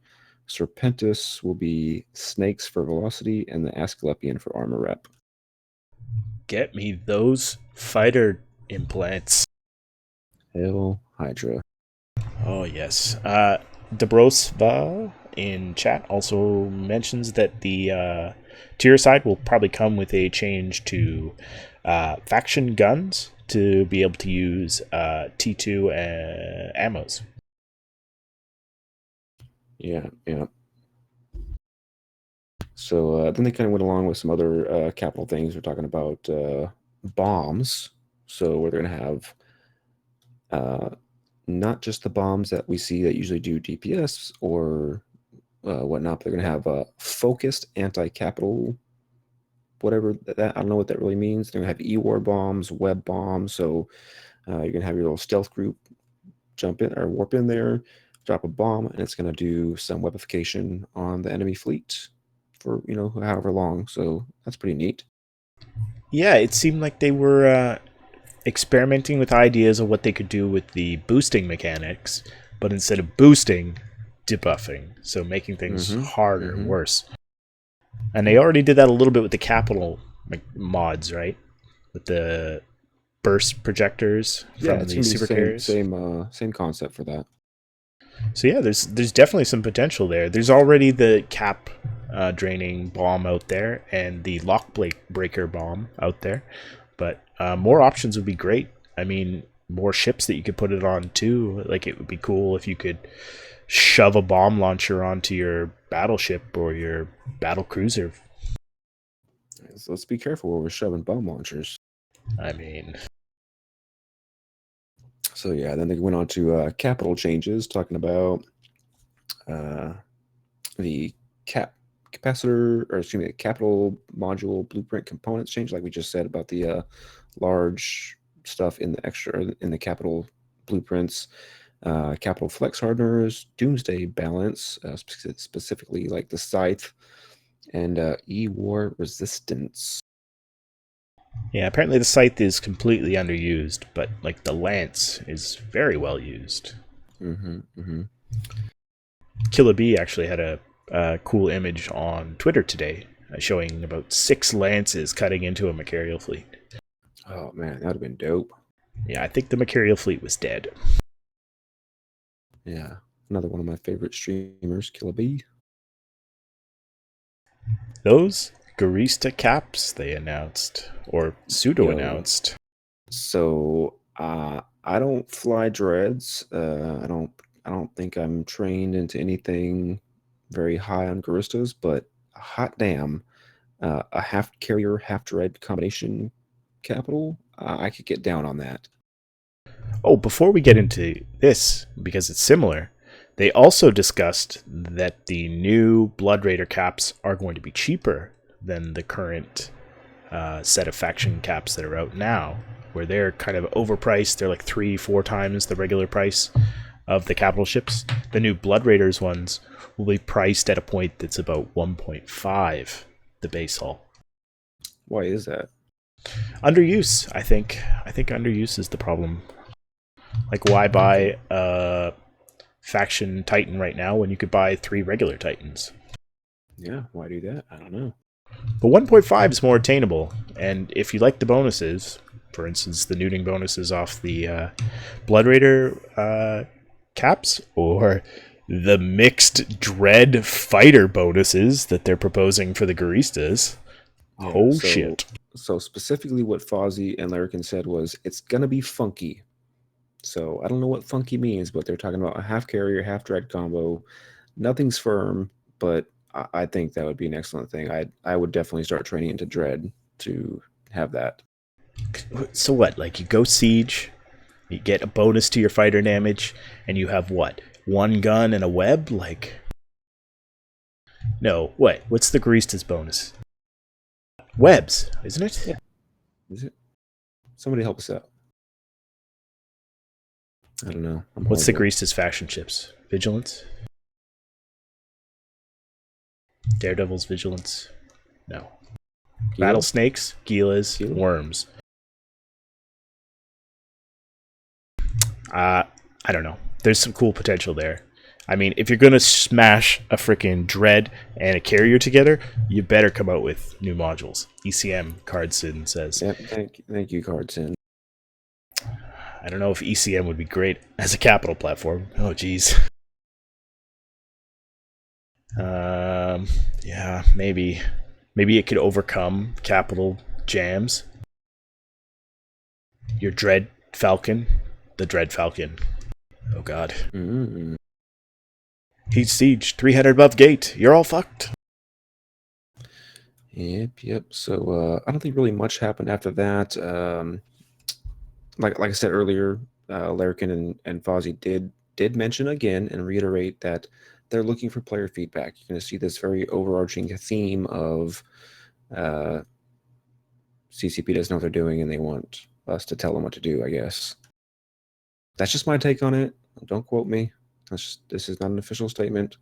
Serpentis will be snakes for velocity, and the Asclepian for armor rep. Get me those fighter implants. Hell Hydra. Oh, yes. Debrosva in chat also mentions that the tier side will probably come with a change to faction guns to be able to use T2 ammos. Yeah. So then they kind of went along with some other capital things. We're talking about bombs. So we're going to have not just the bombs that we see that usually do DPS or whatnot, but they're going to have focused anti-capital, whatever that, I don't know what that really means. They're going to have E-war bombs, web bombs. So you're going to have your little stealth group jump in or warp in there, drop a bomb, and it's going to do some webification on the enemy fleet for however long. So that's pretty neat. Yeah, it seemed like they were experimenting with ideas of what they could do with the boosting mechanics, but instead of boosting, debuffing, so making things harder and worse. And they already did that a little bit with the capital mods, right? With the burst projectors from the super carriers. Same concept for that. So yeah, there's definitely some potential there. There's already the cap draining bomb out there and the lock breaker bomb out there, but more options would be great. I mean, more ships that you could put it on too. Like, it would be cool if you could shove a bomb launcher onto your battleship or your battle cruiser. So let's be careful where we're shoving bomb launchers. I mean, so yeah, then they went on to capital changes, talking about the capacitor, or excuse me, the capital module blueprint components change, like we just said about the large stuff in the capital blueprints. Capital flex hardeners, doomsday balance, specifically like the scythe, and E-war resistance. yeah, apparently the scythe is completely underused, but like the lance is very well used. Killer B actually had a cool image on Twitter today showing about 6 lances cutting into a Macarial fleet. Oh man, that would have been dope. Yeah, I think the Macarial fleet was dead. Yeah, another one of my favorite streamers, Killer B. Those Garista caps they announced, or pseudo-announced. So I don't fly dreads. I don't think I'm trained into anything very high on Garistas, but hot damn, a half carrier, half dread combination capital, I could get down on that. Oh, before we get into this, because it's similar, they also discussed that the new Blood Raider caps are going to be cheaper than the current set of faction caps that are out now, where they're kind of overpriced. They're like 3-4 times the regular price of the capital ships. The new Blood Raiders ones will be priced at a point that's about 1.5 the base hull. Why is that? Underuse, I think. I think underuse is the problem. Like, why buy a faction Titan right now when you could buy 3 regular Titans? Yeah, why do that? I don't know. But 1.5 is more attainable, and if you like the bonuses, for instance, the neuting bonuses off the Blood Raider caps, or the mixed dread fighter bonuses that they're proposing for the Garistas, shit. So specifically what Fozzie and Larrikin said was, it's going to be funky. So I don't know what funky means, but they're talking about a half carrier, half dread combo. Nothing's firm, but I think that would be an excellent thing. I would definitely start training into dread to have that. So what? Like, you go siege, you get a bonus to your fighter damage, and you have what? 1 gun and a web? Like, no, what? What's the Garista's bonus? Webs, isn't it? Yeah. Is it? Somebody help us out. I don't know. I'm What's the horrible. greasest fashion chips? Vigilance? Daredevil's Vigilance? No. Gila? Rattlesnakes? Gilas? Gila? Worms? I don't know. There's some cool potential there. I mean, if you're gonna smash a freaking Dread and a Carrier together, you better come out with new modules. ECM Cardsin says. Yep. Thank you, Cardsin. I don't know if ECM would be great as a capital platform. Oh, geez. Yeah, maybe. Maybe it could overcome capital jams. Your Dread Falcon. The Dread Falcon. Oh, God. Mm-hmm. Heat Siege, 300 above gate. You're all fucked. Yep. So I don't think really much happened after that. Like I said earlier, Larkin and Fozzie did mention again and reiterate that they're looking for player feedback. You're going to see this very overarching theme of CCP doesn't know what they're doing and they want us to tell them what to do, I guess. That's just my take on it. Don't quote me. This is not an official statement.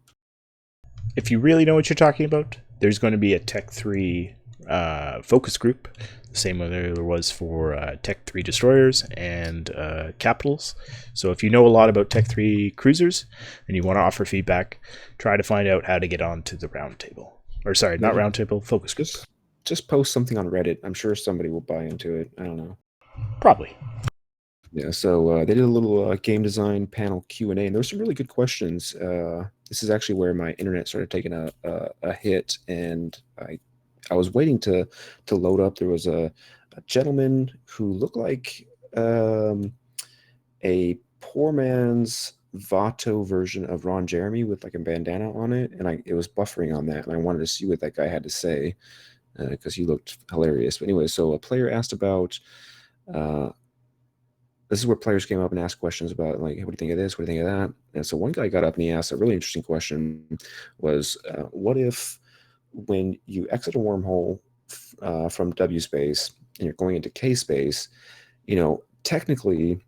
If you really know what you're talking about, there's going to be a Tech 3 focus group, the same way there was for Tech 3 destroyers and capitals. So if you know a lot about Tech 3 cruisers and you want to offer feedback, try to find out how to get onto the roundtable. Or sorry, not roundtable, focus group. Just post something on Reddit. I'm sure somebody will buy into it. I don't know. Probably. Yeah, so they did a little game design panel Q&A, and there were some really good questions. This is actually where my internet started taking a hit, and I was waiting to load up. There was a gentleman who looked like a poor man's Vato version of Ron Jeremy with like a bandana on it, and it was buffering on that, and I wanted to see what that guy had to say because he looked hilarious. But anyway, so a player asked about this is where players came up and asked questions about like, hey, what do you think of this? What do you think of that? And so one guy got up and he asked a really interesting question was, what if when you exit a wormhole from W space and you're going into K space, technically,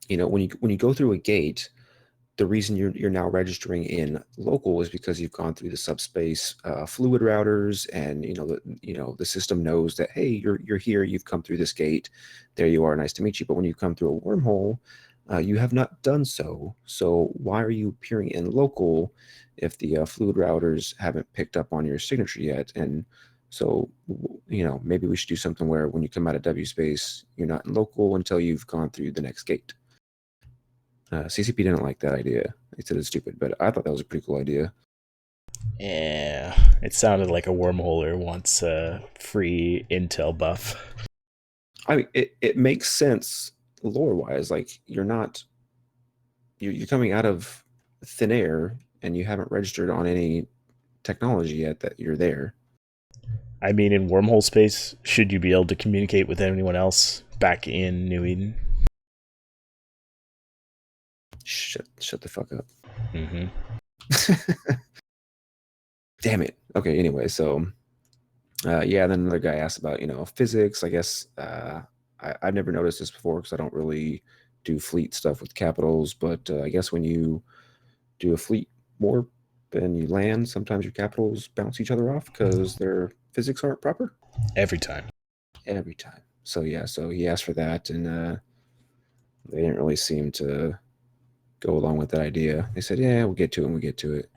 when you go through a gate, the reason you're now registering in local is because you've gone through the subspace fluid routers, and the system knows that, hey, you're here, you've come through this gate, there you are, nice to meet you. But when you come through a wormhole, you have not done so. So why are you appearing in local if the fluid routers haven't picked up on your signature yet? And so maybe we should do something where when you come out of W space, you're not in local until you've gone through the next gate. CCP didn't like that idea. They said it's stupid, but I thought that was a pretty cool idea. Yeah, it sounded like a wormholer wants a free intel buff. I mean, it makes sense lore-wise. Like, you're coming out of thin air, and you haven't registered on any technology yet that you're there. I mean, in wormhole space, should you be able to communicate with anyone else back in New Eden? Shut the fuck up. Mm-hmm. Damn it. Okay, anyway, so then another guy asked about physics. I guess I've never noticed this before because I don't really do fleet stuff with capitals, but I guess when you do a fleet warp and you land, sometimes your capitals bounce each other off because their physics aren't proper. Every time. So yeah, so he asked for that, and they didn't really seem to go along with that idea. They said, yeah, we'll get to it.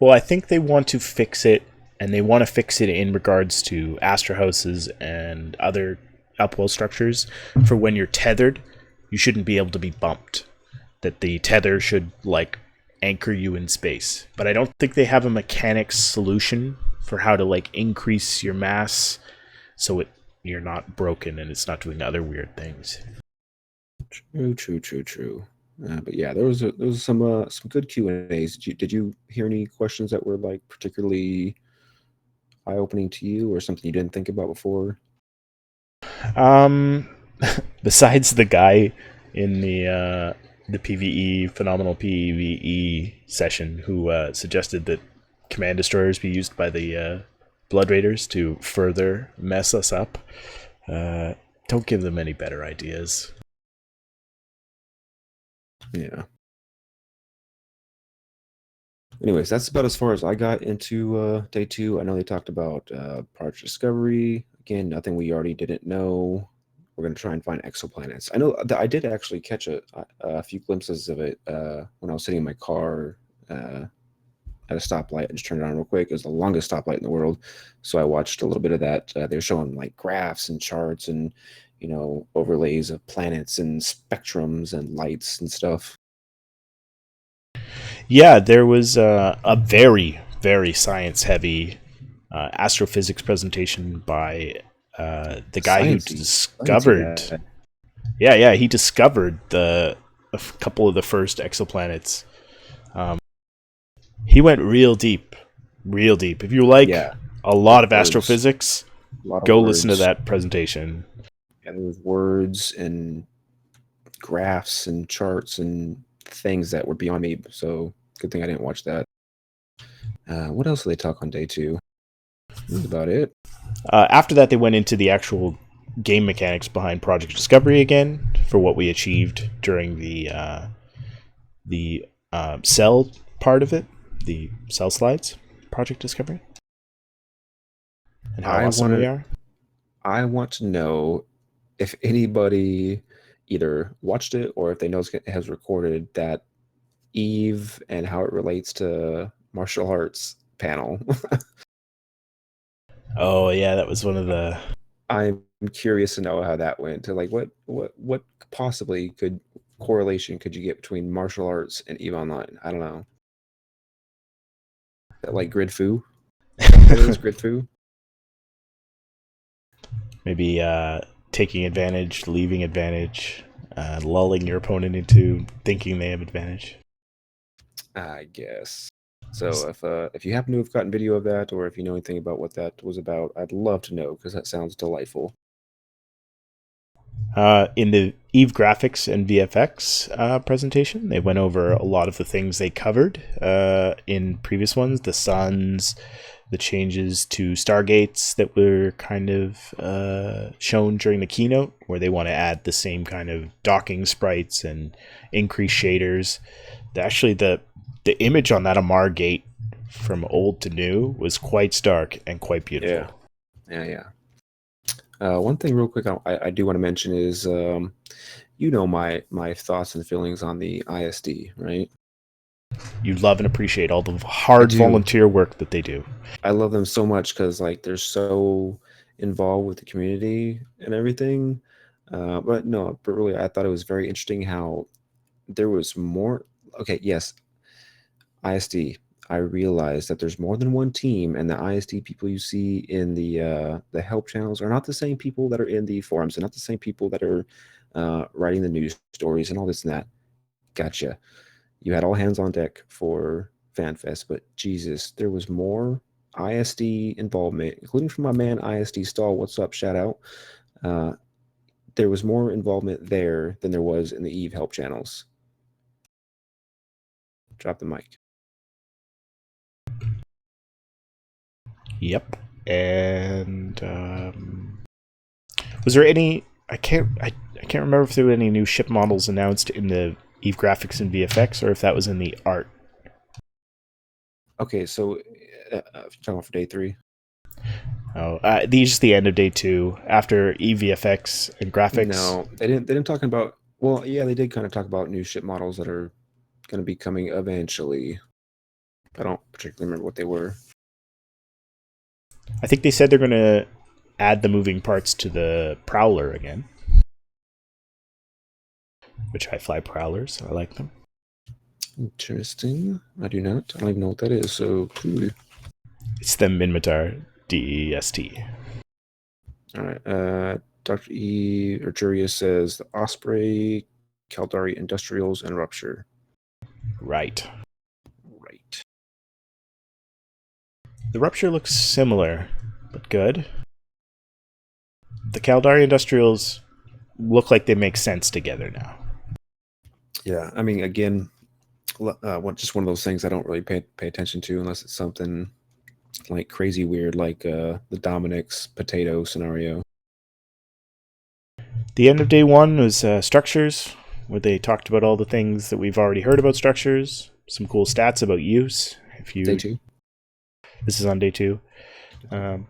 Well, I think they want to fix it, and they want to fix it in regards to Astra houses and other upwell structures. For when you're tethered, you shouldn't be able to be bumped. That the tether should, like, anchor you in space. But I don't think they have a mechanics solution for how to, like, increase your mass so you're not broken and it's not doing other weird things. True. But yeah, there was some good Q&As. Did you hear any questions that were like particularly eye-opening to you, or something you didn't think about before? Besides the guy in the PvE phenomenal PvE session who suggested that command destroyers be used by the Blood Raiders to further mess us up, don't give them any better ideas. Yeah. Anyways, that's about as far as I got into day 2. I know they talked about Project Discovery. Again, nothing we already didn't know. We're going to try and find exoplanets. I know that I did actually catch a few glimpses of it when I was sitting in my car at a stoplight. I just turned it on real quick. It was the longest stoplight in the world. So I watched a little bit of that. They're showing like graphs and charts and, overlays of planets and spectrums and lights and stuff. Yeah, there was a very, very science-heavy astrophysics presentation by the guy who Sciencey discovered. guy. Yeah, he discovered a couple of the first exoplanets. He went real deep, real deep. If you like Yeah, a lot of words. astrophysics, A lot of go words. listen to that presentation. And there's words and graphs and charts and things that were beyond me. So good thing I didn't watch that. What else did they talk on day 2? That's about it. After that, they went into the actual game mechanics behind Project Discovery again for what we achieved during the cell part of it, the cell slides, Project Discovery, and how awesome we are. I want to know if anybody either watched it or if they know it has recorded that Eve and how it relates to martial arts panel. Oh yeah, that was one of the. I'm curious to know how that went. To like what possibly correlation could you get between martial arts and Eve Online? I don't know. Is that like grid foo? What is grid foo? Maybe taking advantage, leaving advantage, lulling your opponent into thinking they have advantage. I guess. So if you happen to have gotten video of that, or if you know anything about what that was about, I'd love to know because that sounds delightful. In the Eve graphics and VFX presentation, they went over a lot of the things they covered in previous ones, the suns, the changes to stargates that were kind of shown during the keynote, where they want to add the same kind of docking sprites and increase shaders. Actually, the image on that Amar gate from old to new was quite stark and quite beautiful. Yeah. One thing real quick I do want to mention is my thoughts and feelings on the ISD, right? You love and appreciate all the hard volunteer work that they do. I love them so much because like they're so involved with the community and everything. But really, I thought it was very interesting how there was more. Okay, yes, ISD. I realized that there's more than one team, and the ISD people you see in the help channels are not the same people that are in the forums, and not the same people that are writing the news stories and all this and that. Gotcha. You had all hands on deck for FanFest, but Jesus, there was more ISD involvement, including from my man ISD Stall. What's up? Shout out. There was more involvement there than there was in the Eve help channels. Drop the mic. Yep. And was there any? I can't remember if there were any new ship models announced in the Eve graphics and VFX, or if that was in the art. Okay, so talking about for day 3. Oh, these just the end of day 2 after Eve VFX and graphics. No, they didn't. They didn't talk about. Well, yeah, they did kind of talk about new ship models that are going to be coming eventually. I don't particularly remember what they were. I think they said they're going to add the moving parts to the Prowler again, which I fly Prowlers. I like them. Interesting. I do not. I don't even know what that is. So cool. It's the Minmatar DEST. All right. Dr. E. Arturius says the Osprey, Caldari Industrials, and Rupture. Right. The Rupture looks similar, but good. The Caldari Industrials look like they make sense together now. Yeah, I mean, again, just one of those things I don't really pay attention to unless it's something like crazy weird, like the Dominic's potato scenario. The end of day 1 was structures. where they talked about all the things that we've already heard about structures, some cool stats about use. Day 2. This is on day 2. And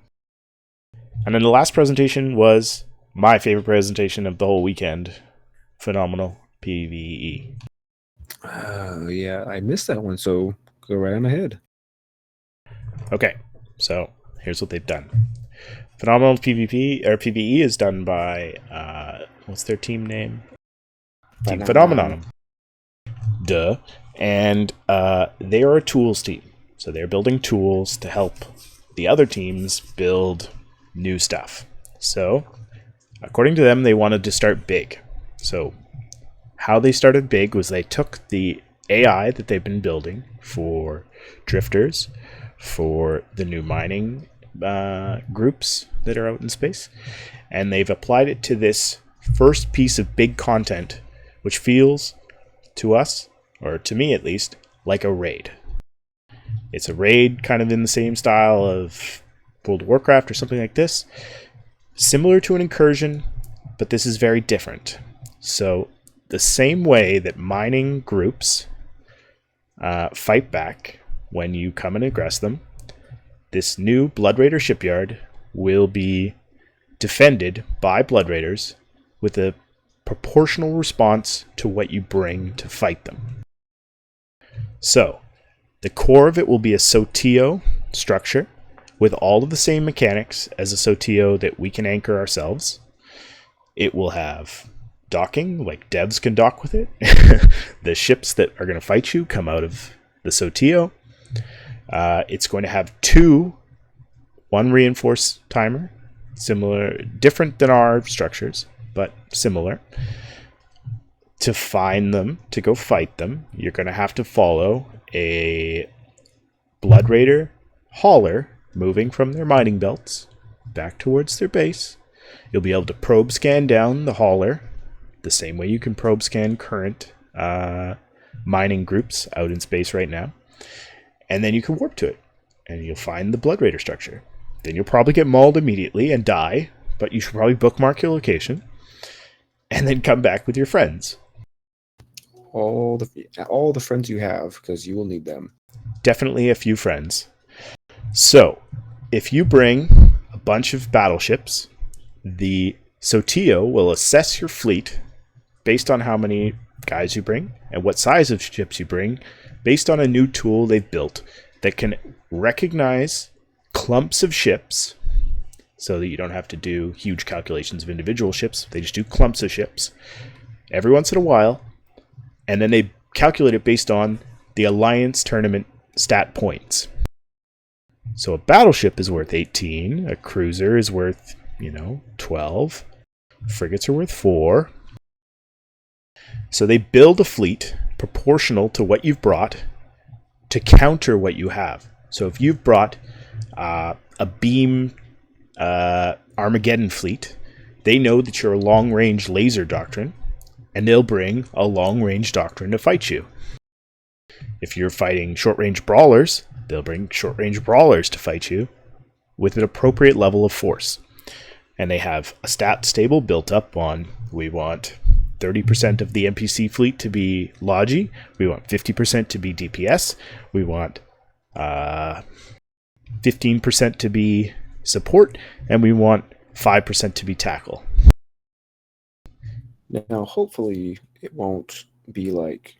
then the last presentation was my favorite presentation of the whole weekend. Phenomenal PvE. Yeah, I missed that one, so go right on ahead. Okay, so here's what they've done. Phenomenal PvE is done by what's their team name? Team Phenomenon. Duh. And they are a tools team. So they're building tools to help the other teams build new stuff. So, according to them, they wanted to start big. So, how they started big was they took the AI that they've been building for drifters, for the new mining groups that are out in space, and they've applied it to this first piece of big content, which feels to us, or to me at least, like a raid. It's a raid kind of in the same style of World of Warcraft or something like this. Similar to an incursion, but this is very different. So the same way that mining groups fight back when you come and aggress them, this new Blood Raider shipyard will be defended by Blood Raiders with a proportional response to what you bring to fight them. So, the core of it will be a SOTIO structure with all of the same mechanics as a SOTIO that we can anchor ourselves. It will have docking, like devs can dock with it. The ships that are going to fight you come out of the SOTIO. It's going to have 1 reinforced timer, different than our structures, but similar. To find them, to go fight them, you're going to have to follow a Blood Raider hauler moving from their mining belts back towards their base. You'll be able to probe scan down the hauler the same way you can probe scan current mining groups out in space right now. And then you can warp to it, and you'll find the Blood Raider structure. Then you'll probably get mauled immediately and die, but you should probably bookmark your location, and then come back with your friends. All the friends you have, because you will need them. Definitely a few friends. So, if you bring a bunch of battleships, the SOTIO will assess your fleet based on how many guys you bring and what size of ships you bring, based on a new tool they've built that can recognize clumps of ships, so that you don't have to do huge calculations of individual ships. They just do clumps of ships every once in a while, and then they calculate it based on the Alliance tournament stat points. So a battleship is worth 18, a cruiser is worth, 12, frigates are worth 4. So they build a fleet proportional to what you've brought to counter what you have. So if you've brought a beam Armageddon fleet, they know that you're a long-range laser doctrine, and they'll bring a long-range doctrine to fight you. If you're fighting short-range brawlers, they'll bring short-range brawlers to fight you with an appropriate level of force. And they have a stat table built up on, we want 30% of the NPC fleet to be Logi, we want 50% to be DPS, we want 15% to be support, and we want 5% to be tackle. Now, hopefully, it won't be like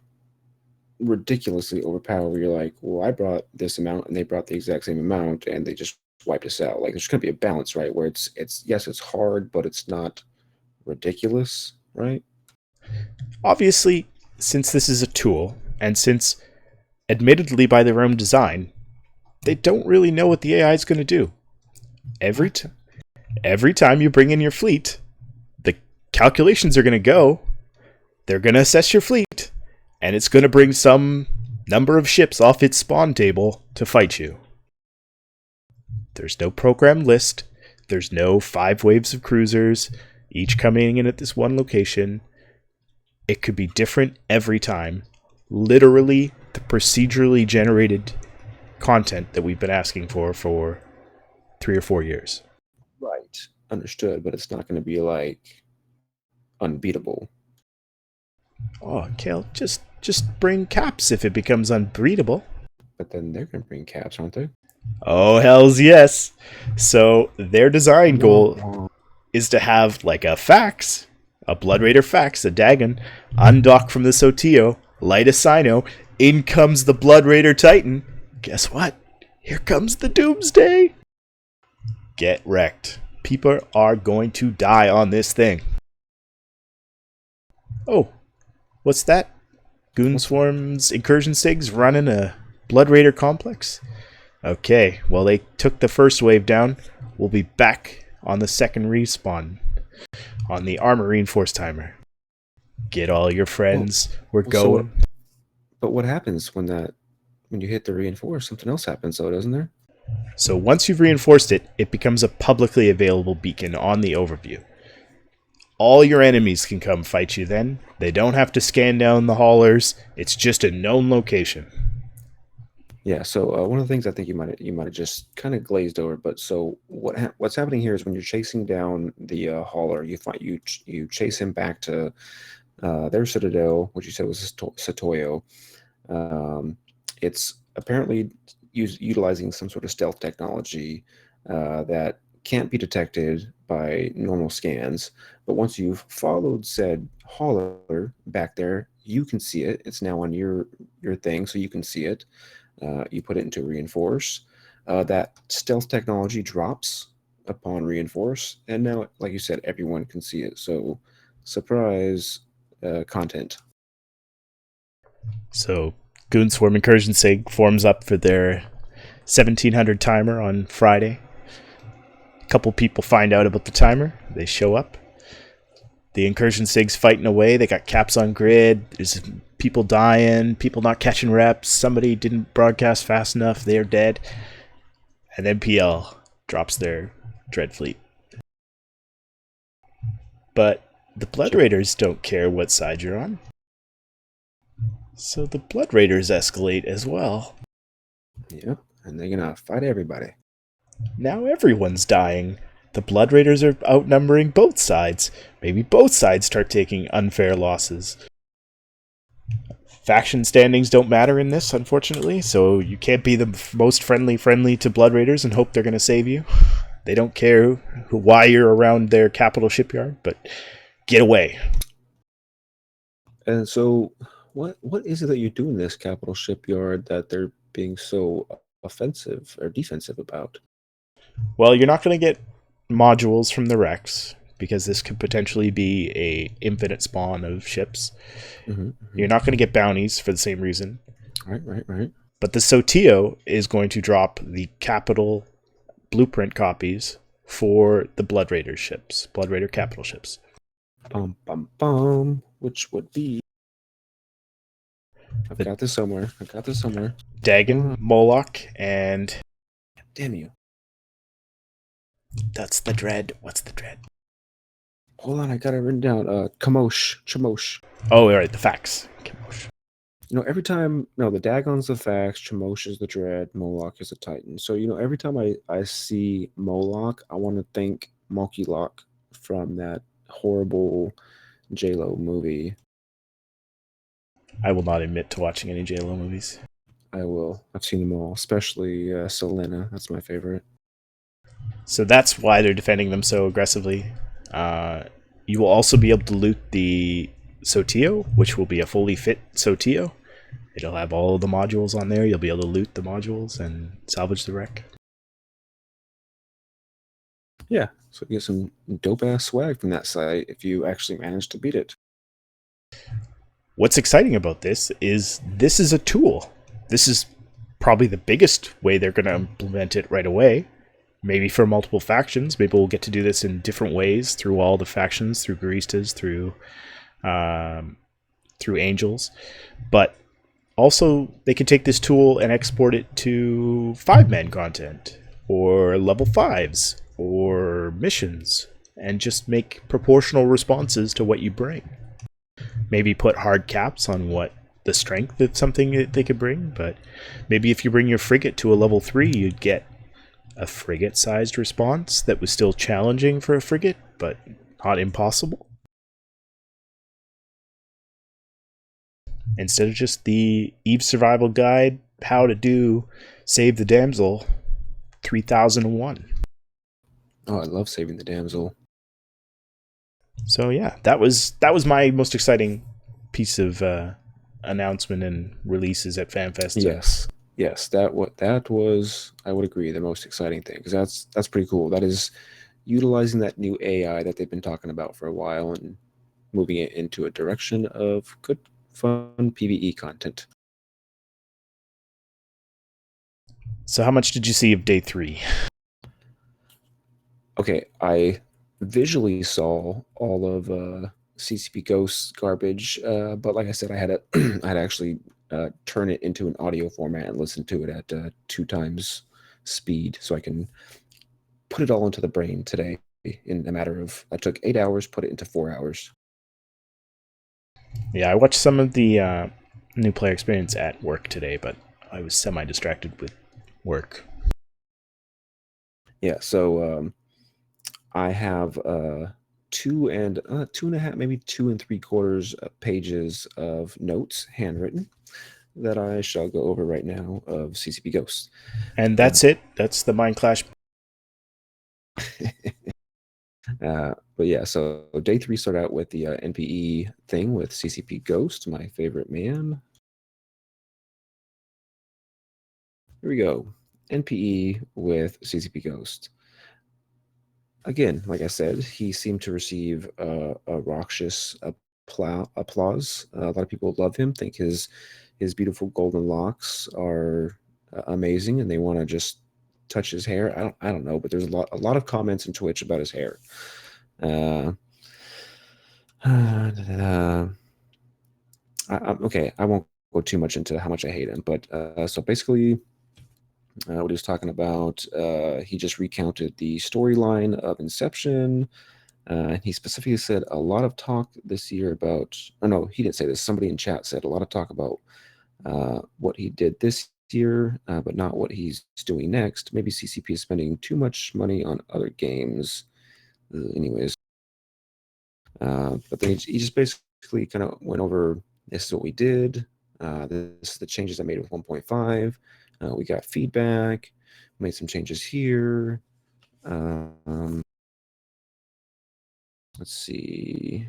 ridiculously overpowered where you're like, well, I brought this amount and they brought the exact same amount and they just wiped us out. Like, there's going to be a balance, right? Where it's yes, it's hard, but it's not ridiculous, right? Obviously, since this is a tool, and since, admittedly by their own design, they don't really know what the AI is going to do. Every time you bring in your fleet, the calculations are going to go. They're going to assess your fleet, and it's going to bring some number of ships off its spawn table to fight you. There's no program list. There's no 5 waves of cruisers, each coming in at this one location. It could be different every time. Literally, the procedurally generated content that we've been asking for 3 or 4 years. Right. Understood, but it's not going to be like unbeatable. Oh, Kale, just bring caps if it becomes unbreedable. But then they're going to bring caps, aren't they? Oh, hells yes. So their design Wah, goal wah. is to have like a fax, a Blood Raider fax, a Dagon, undock from the Sotillo, light a Sino, in comes the Blood Raider Titan. Guess what? Here comes the Doomsday. Get wrecked. People are going to die on this thing. Oh, what's that? Goon Swarm's Incursion Sigs running a Blood Raider complex? Okay, well, they took the first wave down. We'll be back on the second respawn on the Armor Reinforced timer. Get all your friends. We're going. But what happens when you hit the reinforce? Something else happens, though, doesn't there? So once you've reinforced it, it becomes a publicly available beacon on the overview. All your enemies can come fight you then. They don't have to scan down the haulers. It's just a known location. Yeah. So one of the things I think you might have just kind of glazed over, but so what's happening here is when you're chasing down the hauler, you chase him back to their citadel, which you said was Satoyo. It's apparently utilizing some sort of stealth technology that can't be detected by normal scans. But once you've followed said hauler back there, you can see it. It's now on your thing, so you can see it. You put it into reinforce. That stealth technology drops upon reinforce, and now, like you said, everyone can see it. So, surprise content. So Goon Swarm Incursion Sig forms up for their 1700 timer on Friday. A couple people find out about the timer. They show up. The Incursion Sig's fighting away. They got caps on grid. There's people dying, people not catching reps. Somebody didn't broadcast fast enough. They're dead. And then PL drops their Dread Fleet. But the Blood Raiders don't care what side you're on. So the Blood Raiders escalate as well. Yep, and they're gonna fight everybody. Now everyone's dying. The Blood Raiders are outnumbering both sides. Maybe both sides start taking unfair losses. Faction standings don't matter in this, unfortunately, so you can't be the most friendly to Blood Raiders and hope they're going to save you. They don't care why you're around their capital shipyard, but get away. And so, what is it that you do in this capital shipyard that they're being so offensive or defensive about? Well, you're not going to get modules from the wrecks, because this could potentially be a infinite spawn of ships. You're not going to get bounties for the same reason. Right. But the Sotillo is going to drop the capital blueprint copies for the Blood Raider ships, Blood Raider capital ships. Which would be... I've got this somewhere. Dagon, Moloch, and... Damn you. That's the Dread. What's the Dread? Hold on, I got it written down. Chemosh. Oh, right, the fax. Chemosh. Every time... No, the Dagon's the fax, Chemosh is the Dread, Moloch is the Titan. So, every time I see Moloch, I want to think Monkey Lock from that horrible J-Lo movie. I will not admit to watching any J-Lo movies. I will. I've seen them all, especially Selena. That's my favorite. So that's why they're defending them so aggressively. You will also be able to loot the Sotillo, which will be a fully fit Sotillo. It'll have all of the modules on there. You'll be able to loot the modules and salvage the wreck. Yeah, so you get some dope-ass swag from that site if you actually manage to beat it. What's exciting about this is a tool. This is probably the biggest way they're going to implement it right away. Maybe for multiple factions. Maybe we'll get to do this in different ways through all the factions, through Guristas, through Angels. But also, they can take this tool and export it to 5-man content, or level 5s, or missions, and just make proportional responses to what you bring. Maybe put hard caps on what the strength of something that they could bring, but maybe if you bring your frigate to a level 3, you'd get a frigate-sized response that was still challenging for a frigate, but not impossible. instead of just the Eve survival guide, how to do Save the Damsel 3001. Oh, I love Saving the Damsel. So yeah, that was my most exciting piece of announcement and releases at FanFest. Yes, that was I would agree the most exciting thing, because that's pretty cool. That is utilizing that new AI that they've been talking about for a while and moving it into a direction of good, fun PvE content. So how much did you see of day 3? Okay, I visually saw all of CCP Ghost garbage, but like I said, I had to I had to actually turn it into an audio format and listen to it at 2 times speed, so I can put it all into the brain today in a matter of. I took 8 hours, put it into 4 hours. Yeah, I watched some of the new player experience at work today, but I was semi-distracted with work. Yeah, so I have 2.5, maybe 2 3/4 pages of notes, handwritten, that I shall go over right now of CCP Ghost. And that's it. That's the Mind Clash. But yeah, so day 3 started out with the NPE thing with CCP Ghost, my favorite man. Here we go. NPE with CCP Ghost. Again, like I said, he seemed to receive a raucous applause. A lot of people love him, think his beautiful golden locks are amazing, and they want to just touch his hair. I don't know, but there's a lot of comments in Twitch about his hair. Okay, I won't go too much into how much I hate him, but so basically, what he was talking about, he just recounted the storyline of Inception. He specifically said a lot of talk this year about. Oh no, he didn't say this. Somebody in chat said a lot of talk about what he did this year, but not what he's doing next. Maybe CCP is spending too much money on other games. Anyways, but then he just basically kind of went over, this is what we did. This is the changes I made with 1.5. We got feedback, made some changes here. Let's see,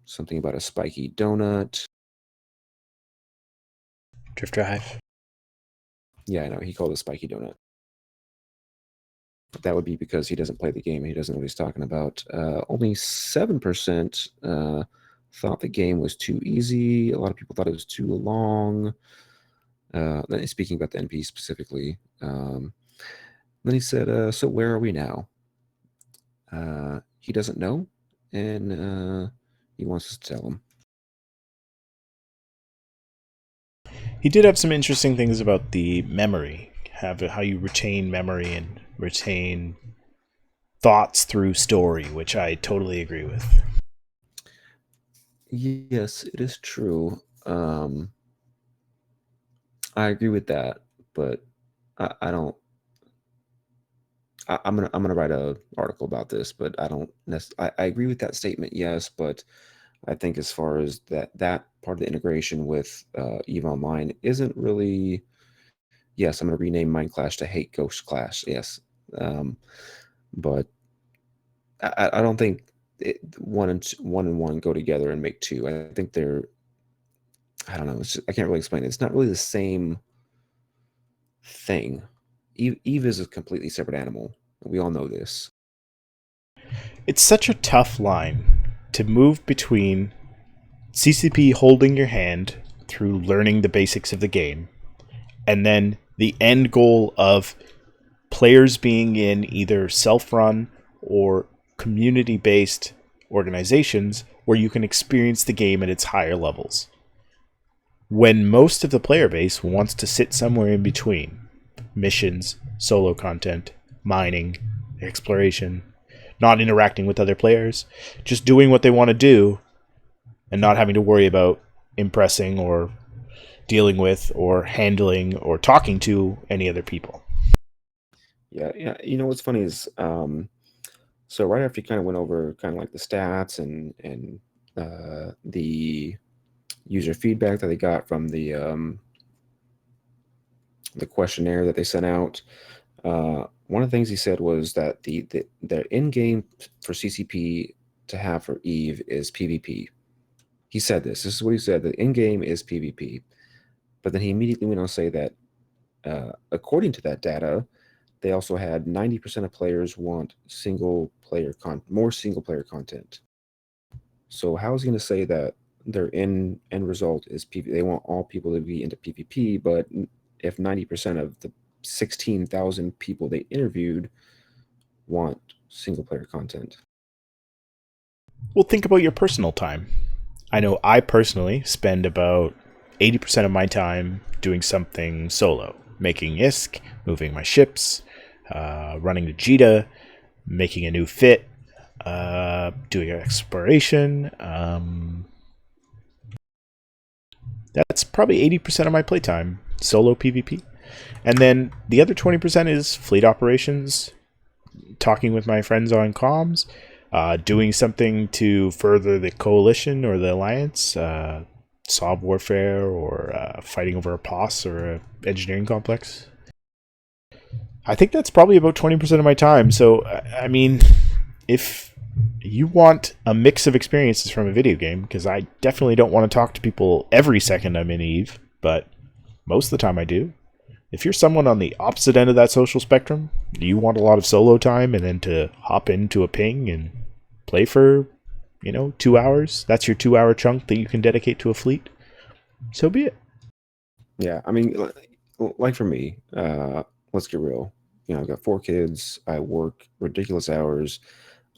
something about a spiky donut. Drift Drive. Yeah, I know, he called it a spiky donut. That would be because he doesn't play the game and he doesn't know what he's talking about. Only 7% thought the game was too easy. A lot of people thought it was too long. Speaking about the NP specifically. Then he said, so where are we now? He doesn't know, and he wants us to tell him. He did have some interesting things about the memory, how you retain memory and retain thoughts through story, which I totally agree with. Yes, it is true. I agree with that, but I don't. I'm gonna write a article about this, but I don't. I agree with that statement, yes, but I think as far as that part of the integration with EVE Online isn't really. Yes, I'm gonna rename Mind Clash to Hate Ghost Clash. Yes, but I don't think one and one go together and make two. I think they're. I don't know. I can't really explain it. It's not really the same thing. Eve is a completely separate animal. We all know this. It's such a tough line to move between CCP holding your hand through learning the basics of the game, and then the end goal of players being in either self-run or community-based organizations where you can experience the game at its higher levels. When most of the player base wants to sit somewhere in between missions, solo content, mining, exploration, not interacting with other players, just doing what they want to do and not having to worry about impressing or dealing with or handling or talking to any other people. Yeah. You know what's funny is, so right after you kind of went over kind of like the stats and the user feedback that they got from the questionnaire that they sent out. One of the things he said was that the in-game for CCP to have for Eve is PvP. He said this. This is what he said. The in-game is PvP. But then he immediately went on to say that according to that data, they also had 90% of players want more single player content. So how is he going to say that their end result is PvP? They want all people to be into PvP, but if 90% of the 16,000 people they interviewed want single player content. Well, think about your personal time. I know I personally spend about 80% of my time doing something solo, making ISK, moving my ships, running the Jita, making a new fit, doing exploration. That's probably 80% of my playtime, solo PvP. And then the other 20% is fleet operations, talking with my friends on comms, doing something to further the coalition or the alliance, Sob warfare, or fighting over a POS or a engineering complex. I think that's probably about 20% of my time. So, I mean, if you want a mix of experiences from a video game, because I definitely don't want to talk to people every second I'm in Eve, but most of the time I do. If you're someone on the opposite end of that social spectrum, you want a lot of solo time and then to hop into a ping and play for, 2 hours. That's your 2-hour chunk that you can dedicate to a fleet. So be it. Yeah, I mean, like for me, let's get real. I've got 4 kids. I work ridiculous hours.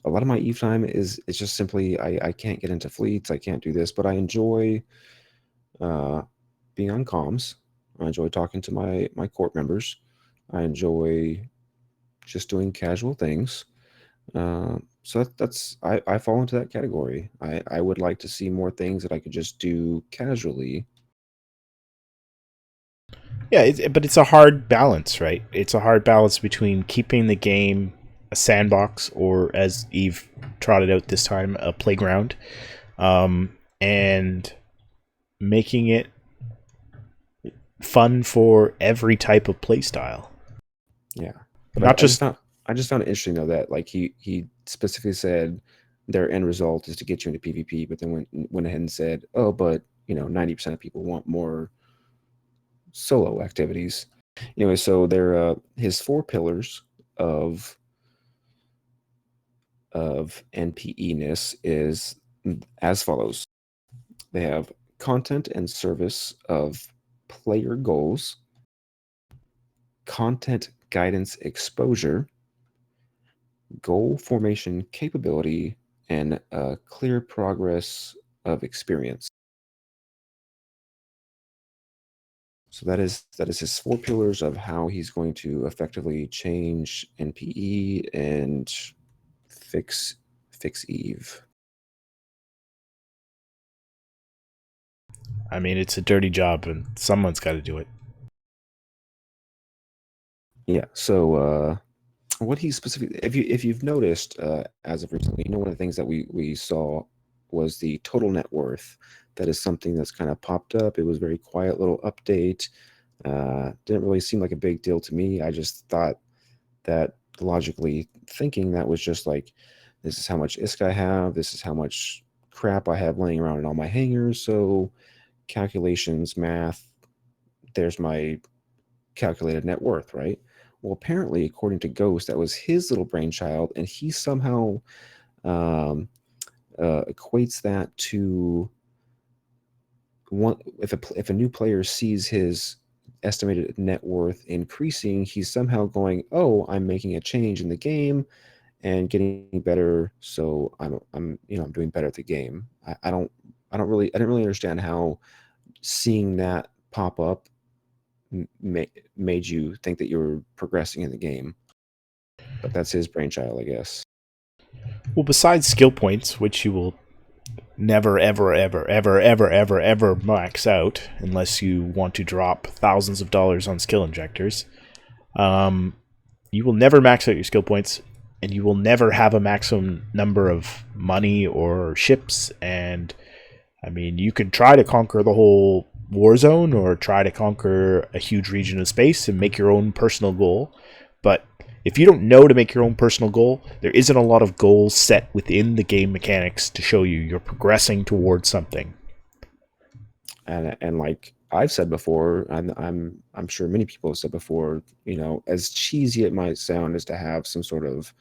A lot of my Eve time it's just simply I can't get into fleets. I can't do this, but I enjoy being on comms. I enjoy talking to my court members. I enjoy just doing casual things. So I fall into that category. I would like to see more things that I could just do casually. Yeah, but it's a hard balance, right? It's a hard balance between keeping the game a sandbox, or as Eve trotted out this time, a playground, and making it fun for every type of playstyle. Yeah, but but not just. I just found it interesting though that like he specifically said their end result is to get you into PvP, but then went ahead and said, oh, but 90% of people want more solo activities. Anyway, so they're his 4 pillars of NPE-ness is as follows. They have content and service of player goals, content guidance exposure, goal formation capability, and clear progress of experience. So that is his 4 pillars of how he's going to effectively change NPE and fix Eve. I mean, it's a dirty job, and someone's got to do it. Yeah. So what he specifically, if you've noticed, as of recently, one of the things that we saw was the total net worth. That is something that's kind of popped up. It was a very quiet little update. Didn't really seem like a big deal to me. I just thought that logically thinking that was just like, this is how much ISK I have. This is how much crap I have laying around in all my hangars. So calculations, math, there's my calculated net worth, right? Well, apparently, according to Ghost, that was his little brainchild, and he somehow equates that to one. If a new player sees his estimated net worth increasing, he's somehow going, "Oh, I'm making a change in the game and getting better, so I'm doing better at the game." I didn't really understand how seeing that pop up made you think that you were progressing in the game. But that's his brainchild, I guess. Well, besides skill points, which you will never, ever, ever, ever, ever, ever, ever max out unless you want to drop thousands of dollars on skill injectors, you will never max out your skill points, and you will never have a maximum number of money or ships and I mean, you can try to conquer the whole war zone or try to conquer a huge region of space and make your own personal goal. But if you don't know to make your own personal goal, there isn't a lot of goals set within the game mechanics to show you you're progressing towards something. And like I've said before, I'm sure many people have said before, as cheesy it might sound, is to have some sort of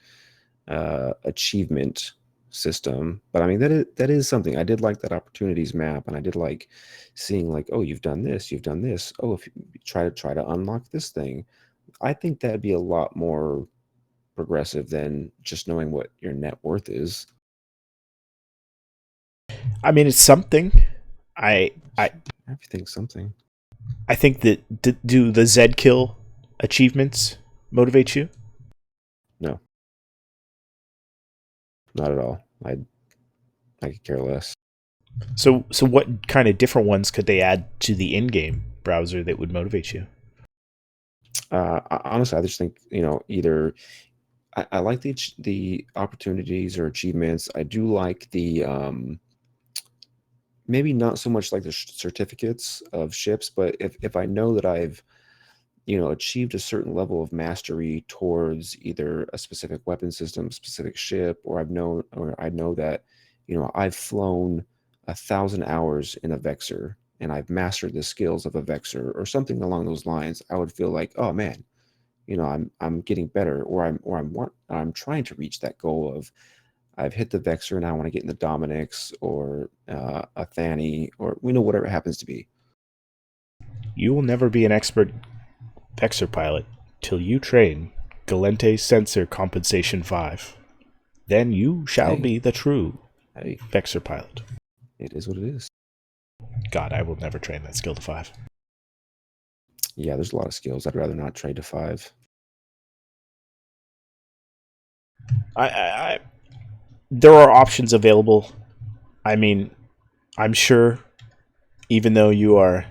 achievement system. But I mean, that is something. I did like that opportunities map, and I did like seeing like, oh, you've done this, you've done this. Oh, if you try to unlock this thing, I think that'd be a lot more progressive than just knowing what your net worth is. I mean, it's something. I Everything's something. I think that do the Z kill achievements motivate you? No, not at all. I could care less. So what kind of different ones could they add to the in-game browser that would motivate you? Honestly, I just think either I like the opportunities or achievements. I do like the maybe not so much like the certificates of ships, but if I know that I've achieved a certain level of mastery towards either a specific weapon system, specific ship, or I know that I've flown 1,000 hours in a Vexor and I've mastered the skills of a Vexor or something along those lines, I would feel like, oh man, I'm getting better, or I'm trying to reach that goal of I've hit the Vexor and I want to get in the Dominix or a Thani or whatever it happens to be. You will never be an expert Vexor pilot till you train Galente Sensor Compensation 5. Then you shall Hey. be the true Hey, Vexor pilot. it is what it is. God, I will never train that skill to 5. Yeah, there's a lot of skills I'd rather not trade to 5. There are options available. I mean, I'm sure, even though you are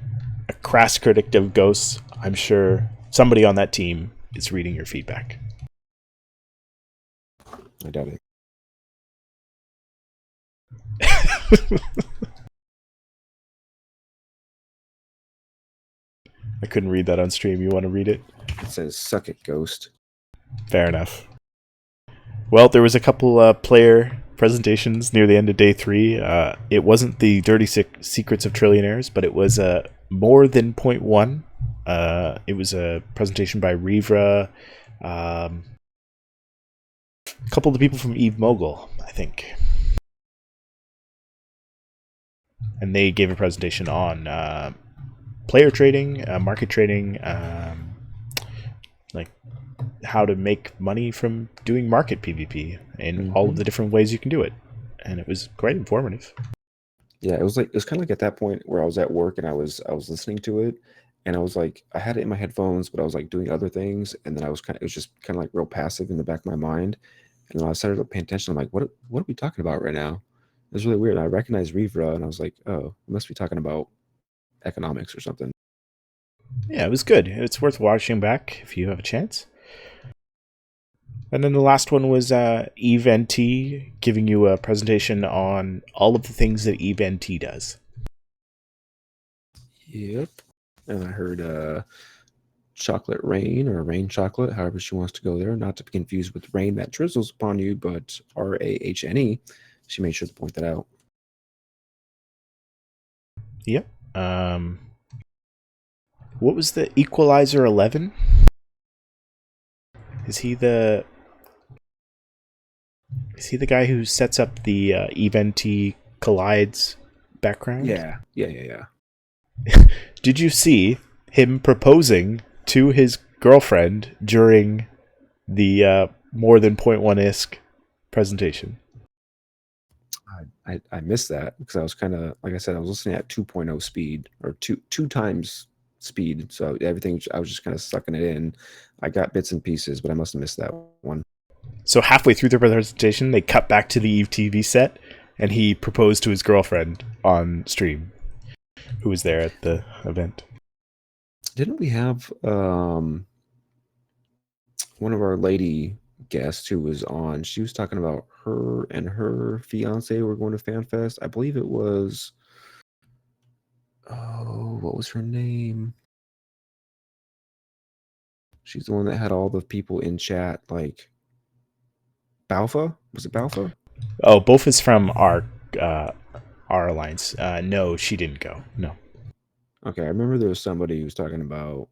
a crass critic of Ghosts, I'm sure somebody on that team is reading your feedback. I doubt it. I couldn't read that on stream. You want to read it? It says, suck it, Ghost. Fair enough. Well, there was a couple player presentations near the end of day 3. It wasn't the Dirty Secrets of Trillionaires, but it was more than point one. It was a presentation by Rivra, a couple of the people from Eve Mogul, I think. And they gave a presentation on player trading, market trading, like how to make money from doing market PvP and all of the different ways you can do it. And it was quite informative. Yeah, it was kind of like at that point where I was at work and I was listening to it, and I was like, I had it in my headphones, but I was like doing other things, and then it was just kind of like real passive in the back of my mind. And then I started paying attention. I'm like, what are we talking about right now? It was really weird. And I recognized Rivra, and I was like, oh, we must be talking about economics or something. Yeah, it was good. It's worth watching back if you have a chance. And then the last one was Eve NT giving you a presentation on all of the things that Eve NT does. Yep. And I heard chocolate rain or rain chocolate, however she wants to go there, not to be confused with rain that drizzles upon you, but RAHNE. She made sure to point that out. Yep. What was the Equalizer 11? Is he the guy who sets up the Eve NT Collides background? Yeah. Did you see him proposing to his girlfriend during the more than 0.1 presentation? I missed that because I was kind of, like I said, I was listening at 2.0 speed or two times speed. So everything, I was just kind of sucking it in. I got bits and pieces, but I must have missed that one. So halfway through the presentation, they cut back to the Eve TV set, and he proposed to his girlfriend on stream, who was there at the event. Didn't we have one of our lady guests who was on? She was talking about her and her fiance were going to Fanfest. I believe it was Oh, what was her name? She's the one that had all the people in chat, like Balfa? Was it Balfa? Oh, both is from our alliance. No, she didn't go. No. Okay, I remember there was somebody who was talking about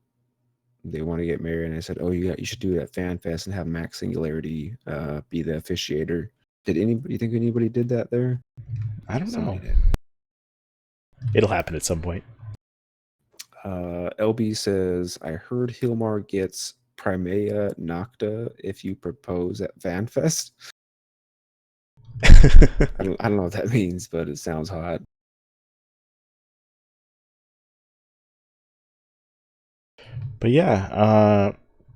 they want to get married, and I said, "Oh, you should do it at FanFest and have Max Singularity be the officiator." Did anybody? You think anybody did that there? I don't Somebody know. did. It'll happen at some point. LB says, "I heard Hilmar gets Primea Nocta if you propose at FanFest." I don't know what that means, but it sounds hot. But yeah,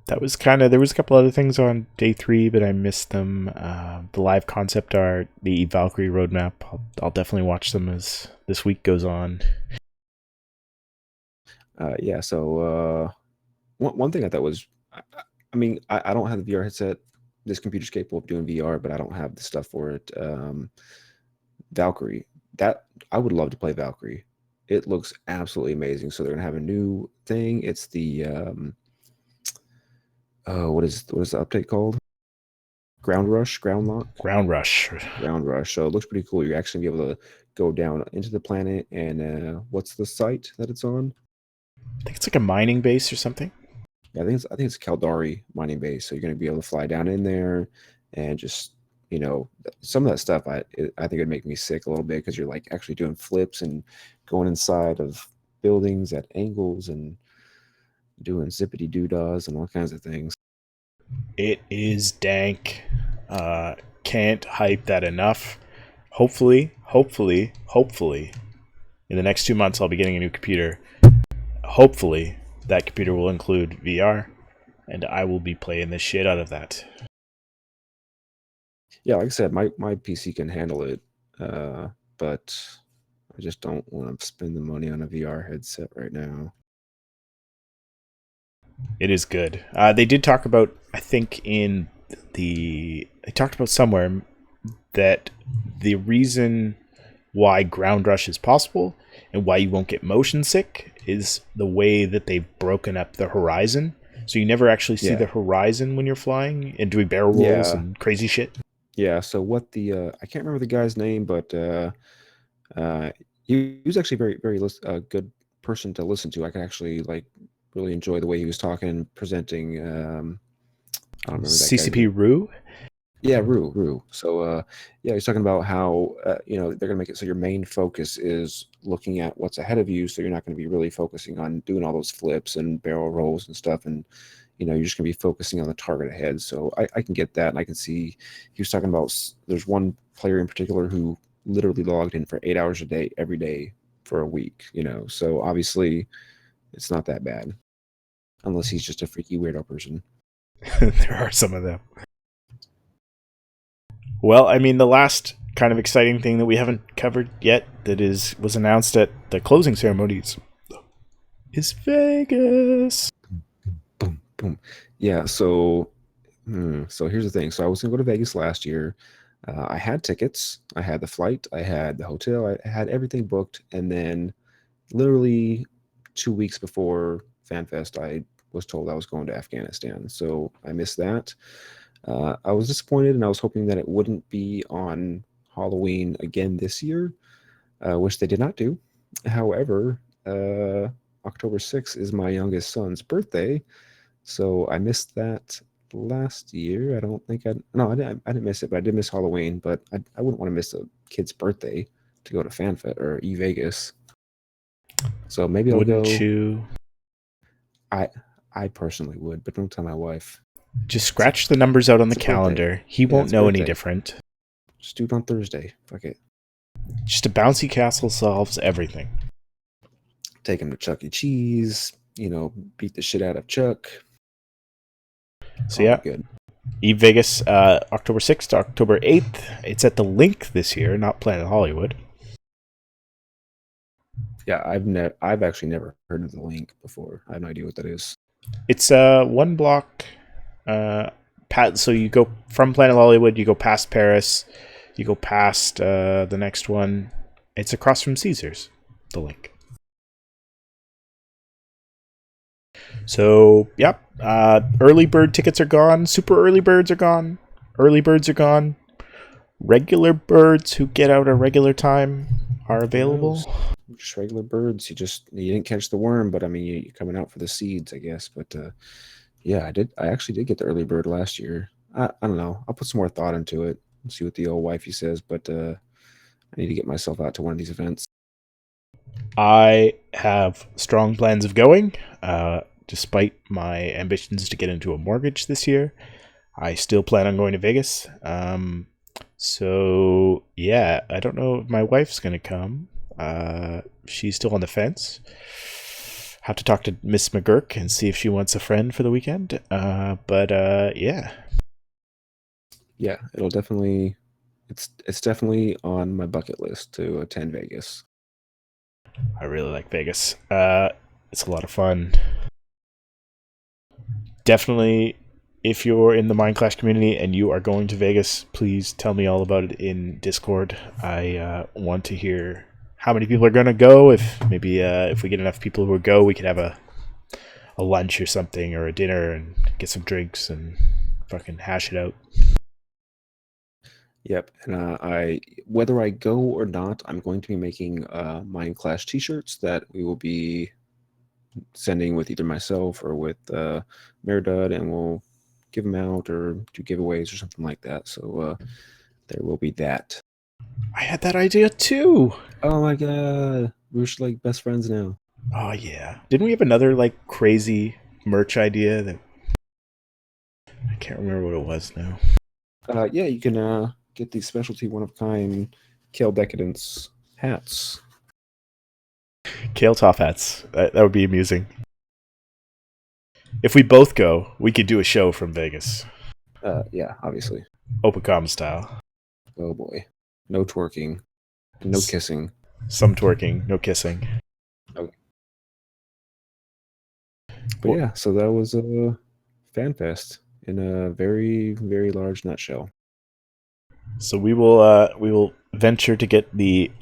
that was kind of. There was a couple other things on day 3, but I missed them. The live concept art, the Valkyrie roadmap. I'll definitely watch them as this week goes on. Yeah. So one thing I thought was, I mean, I don't have the VR headset. This computer's capable of doing VR, but I don't have the stuff for it. Valkyrie, that I would love to play Valkyrie. It looks absolutely amazing. So they're gonna have a new thing. It's the what is the update called? Ground Rush, Ground Lock, Ground Rush. Ground Rush. So it looks pretty cool. You're actually gonna be able to go down into the planet, and what's the site that it's on? I think it's like a mining base or something. Yeah, I think it's Caldari mining base. So you're gonna be able to fly down in there and just some of that stuff. I think it'd make me sick a little bit because you're like actually doing flips and going inside of buildings at angles and doing zippity doodahs and all kinds of things. It is dank. Can't hype that enough. Hopefully, in the next 2 months, I'll be getting a new computer. Hopefully, that computer will include VR, and I will be playing the shit out of that. Yeah, like I said, my PC can handle it, but I just don't want to spend the money on a VR headset right now. It is good. They did talk about, I think they talked about somewhere that the reason why Ground Rush is possible and why you won't get motion sick is the way that they've broken up the horizon. So you never actually see the horizon when you're flying and doing barrel rolls and crazy shit. Yeah, so what I can't remember the guy's name, but he was actually very, very good person to listen to. I could actually really enjoy the way he was talking and presenting. I don't remember that guy's CCP name. Rue? Yeah, Rue. So yeah, he's talking about how they're gonna make it so your main focus is looking at what's ahead of you, so you're not gonna be really focusing on doing all those flips and barrel rolls and stuff, and you're just gonna be focusing on the target ahead. So I can get that, and I can see he was talking about there's one player in particular who literally logged in for 8 hours a day every day for a week. So obviously it's not that bad, unless he's just a freaky weirdo person. There are some of them. Well, I mean, the last kind of exciting thing that we haven't covered yet that was announced at the closing ceremonies is Vegas. Boom, boom. Yeah, so here's the thing. So I was gonna go to Vegas last year. I had tickets, I had the flight, I had the hotel, I had everything booked, and then literally 2 weeks before FanFest, I was told I was going to Afghanistan. So I missed that. I was disappointed, and I was hoping that it wouldn't be on Halloween again this year, which they did not do. However, October 6th is my youngest son's birthday, so I missed that last year. I don't think no, I didn't miss it, but I did miss Halloween. But I wouldn't want to miss a kid's birthday to go to FanFest or Vegas. So maybe I'll go. Wouldn't you? I personally would, but don't tell my wife. Just scratch the numbers out on the calendar. Birthday. He won't know any different. Just do it on Thursday. Fuck it. Just a bouncy castle solves everything. Take him to Chuck E. Cheese. Beat the shit out of Chuck. So yeah, good. Eve Vegas, October 6th to October 8th. It's at the Link this year, not Planet Hollywood. Yeah, I've actually never heard of the Link before. I have no idea what that is. It's one block. So you go from Planet Hollywood, you go past Paris, you go past the next one. It's across from Caesars, the Link. So, yep. Early bird tickets are gone. Super early birds are gone. Early birds are gone. Regular birds who get out at regular time are available. Just regular birds. You didn't catch the worm, but I mean, you're coming out for the seeds, I guess. But yeah, I did. I actually did get the early bird last year. I don't know. I'll put some more thought into it and see what the old wifey says. But I need to get myself out to one of these events. I have strong plans of going, despite my ambitions to get into a mortgage this year. I still plan on going to Vegas. So yeah, I don't know if my wife's gonna come. She's still on the fence. Have to talk to Miss McGurk and see if she wants a friend for the weekend. But yeah. Yeah, it'll definitely. It's definitely on my bucket list to attend Vegas. I really like Vegas. It's a lot of fun. Definitely, if you're in the Mindclash community and you are going to Vegas, please tell me all about it in Discord. I want to hear how many people are going to go. If maybe if we get enough people who will go, we could have a lunch or something or a dinner and get some drinks and fucking hash it out. Yep, and whether I go or not, I'm going to be making Mindclash T-shirts that we will be sending with either myself or with Meredud, and we'll give them out or do giveaways or something like that. So there will be that. I had that idea too. Oh my god, we're just like best friends now. Oh yeah. Didn't we have another like crazy merch idea that I can't remember what it was now? Yeah, you can get these specialty one-of-kind Kale Decadence hats. Kale top hats. That would be amusing. If we both go, we could do a show from Vegas. Yeah, obviously. Open comm style. Oh boy. No twerking. No kissing. Some twerking, no kissing. Okay. But yeah, so that was a Fanfest in a very, very large nutshell. So we will venture to get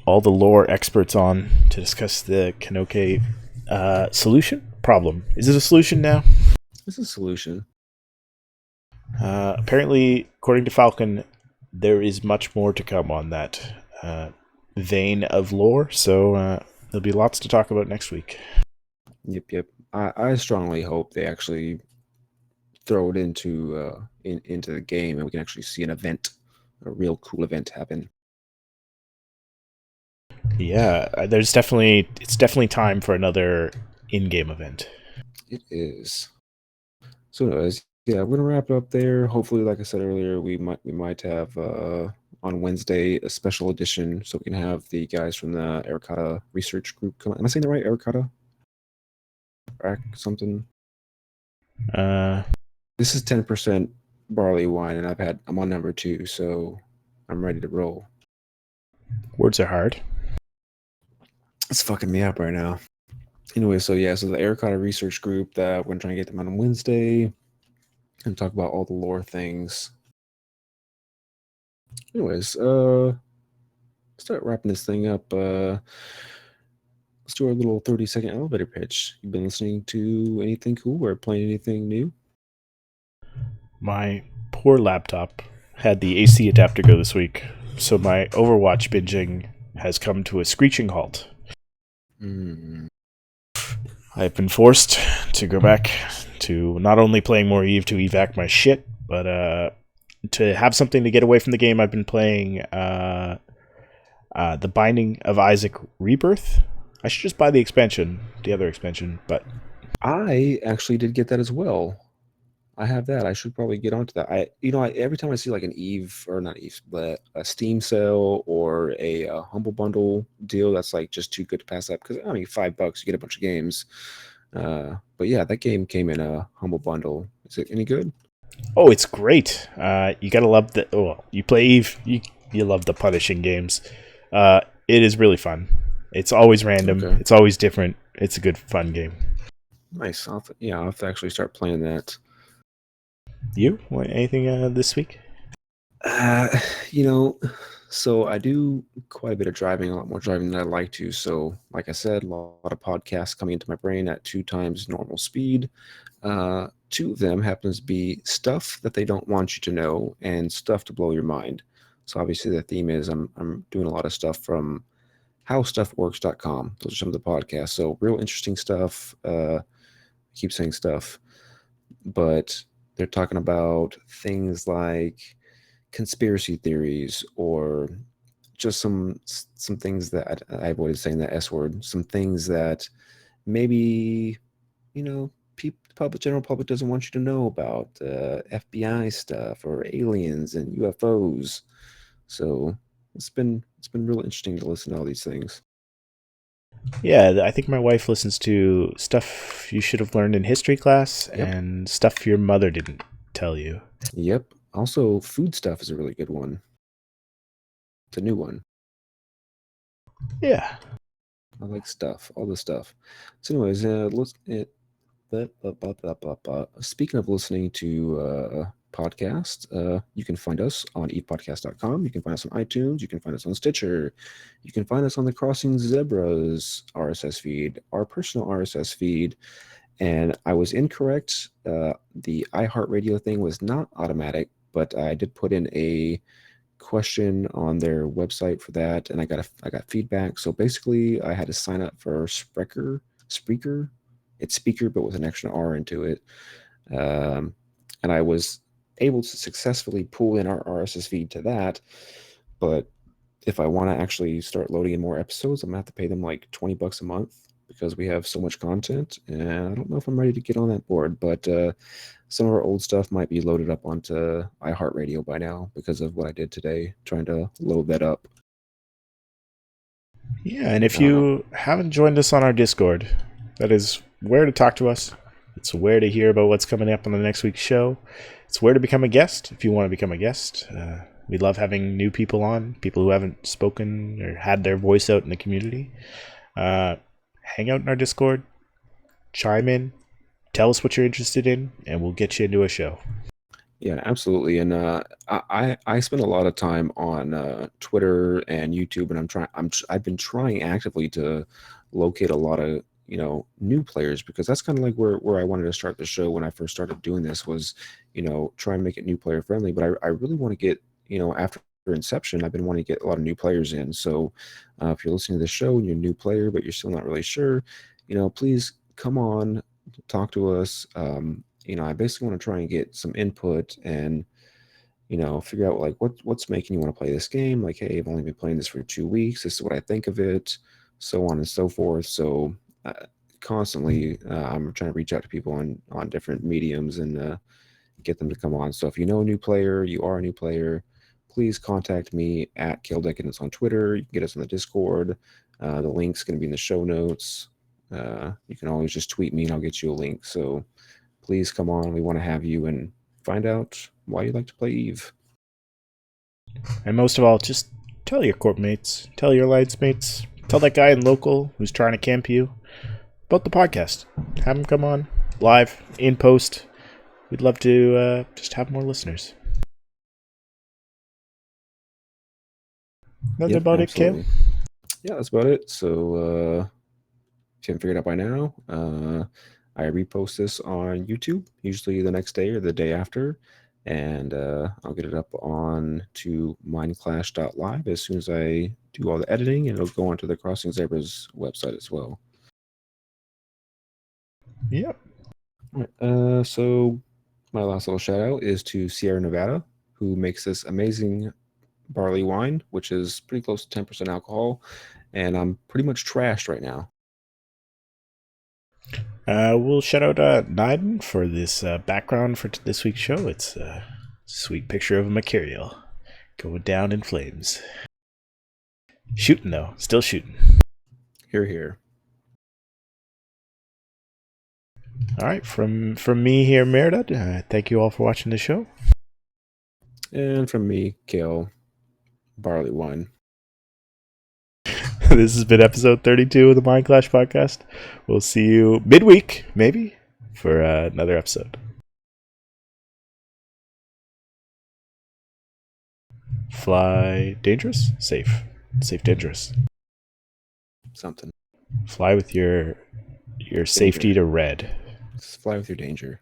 all the lore experts on to discuss the Kanoke solution problem. Is it a solution now? It's a solution. Apparently, according to Falcon, there is much more to come on that vein of lore. So there'll be lots to talk about next week. Yep. I strongly hope they actually throw it into the game and we can actually see an event, a real cool event happen. Yeah, it's definitely time for another in-game event. It is. So anyways, yeah, we're gonna wrap it up there. Hopefully, like I said earlier, we might have on Wednesday a special edition, so we can have the guys from the Arikata research group come. Am I saying the right Arikata? Something. This is 10% barley wine, and I'm on number 2, so I'm ready to roll. Words are hard. It's fucking me up right now. Anyway, so the Arikata research group, that we're gonna try and get them on Wednesday and talk about all the lore things. Anyways, start wrapping this thing up. Let's do our little 30-second elevator pitch. You've been listening to anything cool or playing anything new? My poor laptop had the AC adapter go this week, so my Overwatch binging has come to a screeching halt. I've been forced to go back to not only playing more Eve to evac my shit, but to have something to get away from the game. I've been playing The Binding of Isaac Rebirth. I should just buy the other expansion, but I actually did get that as well. I have that. I should probably get onto that. Every time I see like an Eve, or not Eve, but a Steam sale or a Humble Bundle deal, that's like just too good to pass up. Because I mean, $5, you get a bunch of games. But yeah, that game came in a Humble Bundle. Is it any good? Oh, it's great. You gotta love you play Eve, you love the punishing games. It is really fun. It's always random. Okay. It's always different. It's a good, fun game. Nice. I'll have to actually start playing that. You? Anything this week? So I do quite a bit of driving, a lot more driving than I'd like to. So, like I said, a lot of podcasts coming into my brain at 2 times normal speed. Two of them happens to be stuff that they don't want you to know and stuff to blow your mind. So obviously the theme is I'm doing a lot of stuff from howstuffworks.com. Those are some of the podcasts. So real interesting stuff. I keep saying stuff, but they're talking about things like conspiracy theories or just some things that I avoided saying the S word. Some things that maybe public general public doesn't want you to know about FBI stuff or aliens and UFOs. So it's been really interesting to listen to all these things. Yeah, I think my wife listens to stuff you should have learned in history class Yep. and stuff your mother didn't tell you. Yep. Also, food stuff is a really good one. It's a new one. Yeah. I like stuff, all the stuff. So, anyways, speaking of listening to podcasts, you can find us on eatpodcast.com. You can find us on iTunes. You can find us on Stitcher. You can find us on the Crossing Zebras RSS feed, our personal RSS feed. And I was incorrect. The iHeartRadio thing was not automatic, but I did put in a question on their website for that, and I got feedback. So basically, I had to sign up for Spreaker. It's speaker, but with an extra R into it. And I was able to successfully pull in our RSS feed to that. But if I want to actually start loading in more episodes, I'm gonna have to pay them like $20 a month because we have so much content, and I don't know if I'm ready to get on that board. But some of our old stuff might be loaded up onto iHeartRadio by now because of what I did today, trying to load that up. Yeah, and if you haven't joined us on our Discord, that is where to talk to us. It's where to hear about what's coming up on the next week's show. It's where to become a guest if you want to become a guest. We love having new people on, people who haven't spoken or had their voice out in the community. Hang out in our Discord, chime in, tell us what you're interested in, and we'll get you into a show. Yeah, absolutely. And I spend a lot of time on Twitter and YouTube, and I've been trying actively to locate a lot of new players, because that's kind of like where I wanted to start the show when I first started doing this was try and make it new player friendly. But I really want to get after inception, I've been wanting to get a lot of new players in. So if you're listening to the show and you're a new player but you're still not really sure, please come on, talk to us. I basically want to try and get some input and figure out like what's making you want to play this game. Like, hey, I've only been playing this for 2 weeks. This is what I think of it, so on and so forth. So constantly, I'm trying to reach out to people on different mediums and get them to come on. So if you know a new player, you are a new player, please contact me at Kill Decadence on Twitter. You can get us on the Discord. The link's going to be in the show notes. You can always just tweet me and I'll get you a link. So please come on. We want to have you and find out why you like to play Eve. And most of all, just tell your corp mates, tell your alliance mates, tell that guy in local who's trying to camp you about the podcast. Have him come on live, in post. We'd love to just have more listeners. That's about absolutely. it, Kale? Yeah, that's about it. So if you haven't figured it out by now, I repost this on YouTube, usually the next day or the day after, and I'll get it up on to mindclash.live as soon as I do all the editing, and it'll go onto the Crossing Zebras website as well. Yep. All right, so my last little shout out is to Sierra Nevada, who makes this amazing barley wine, which is pretty close to 10% alcohol, and I'm pretty much trashed right now. We'll shout out Niden for this background for this week's show. It's a sweet picture of a Mercurial going down in flames. Shooting, though. Still shooting. Here, here. All right. From me here, Meredith, thank you all for watching the show. And from me, Kale, barley wine. This has been episode 32 of the Mind Clash podcast. We'll see you midweek, maybe, for another episode. Fly dangerous? Safe. Safe dangerous. Something. Fly with your safety to red. Just fly with your danger.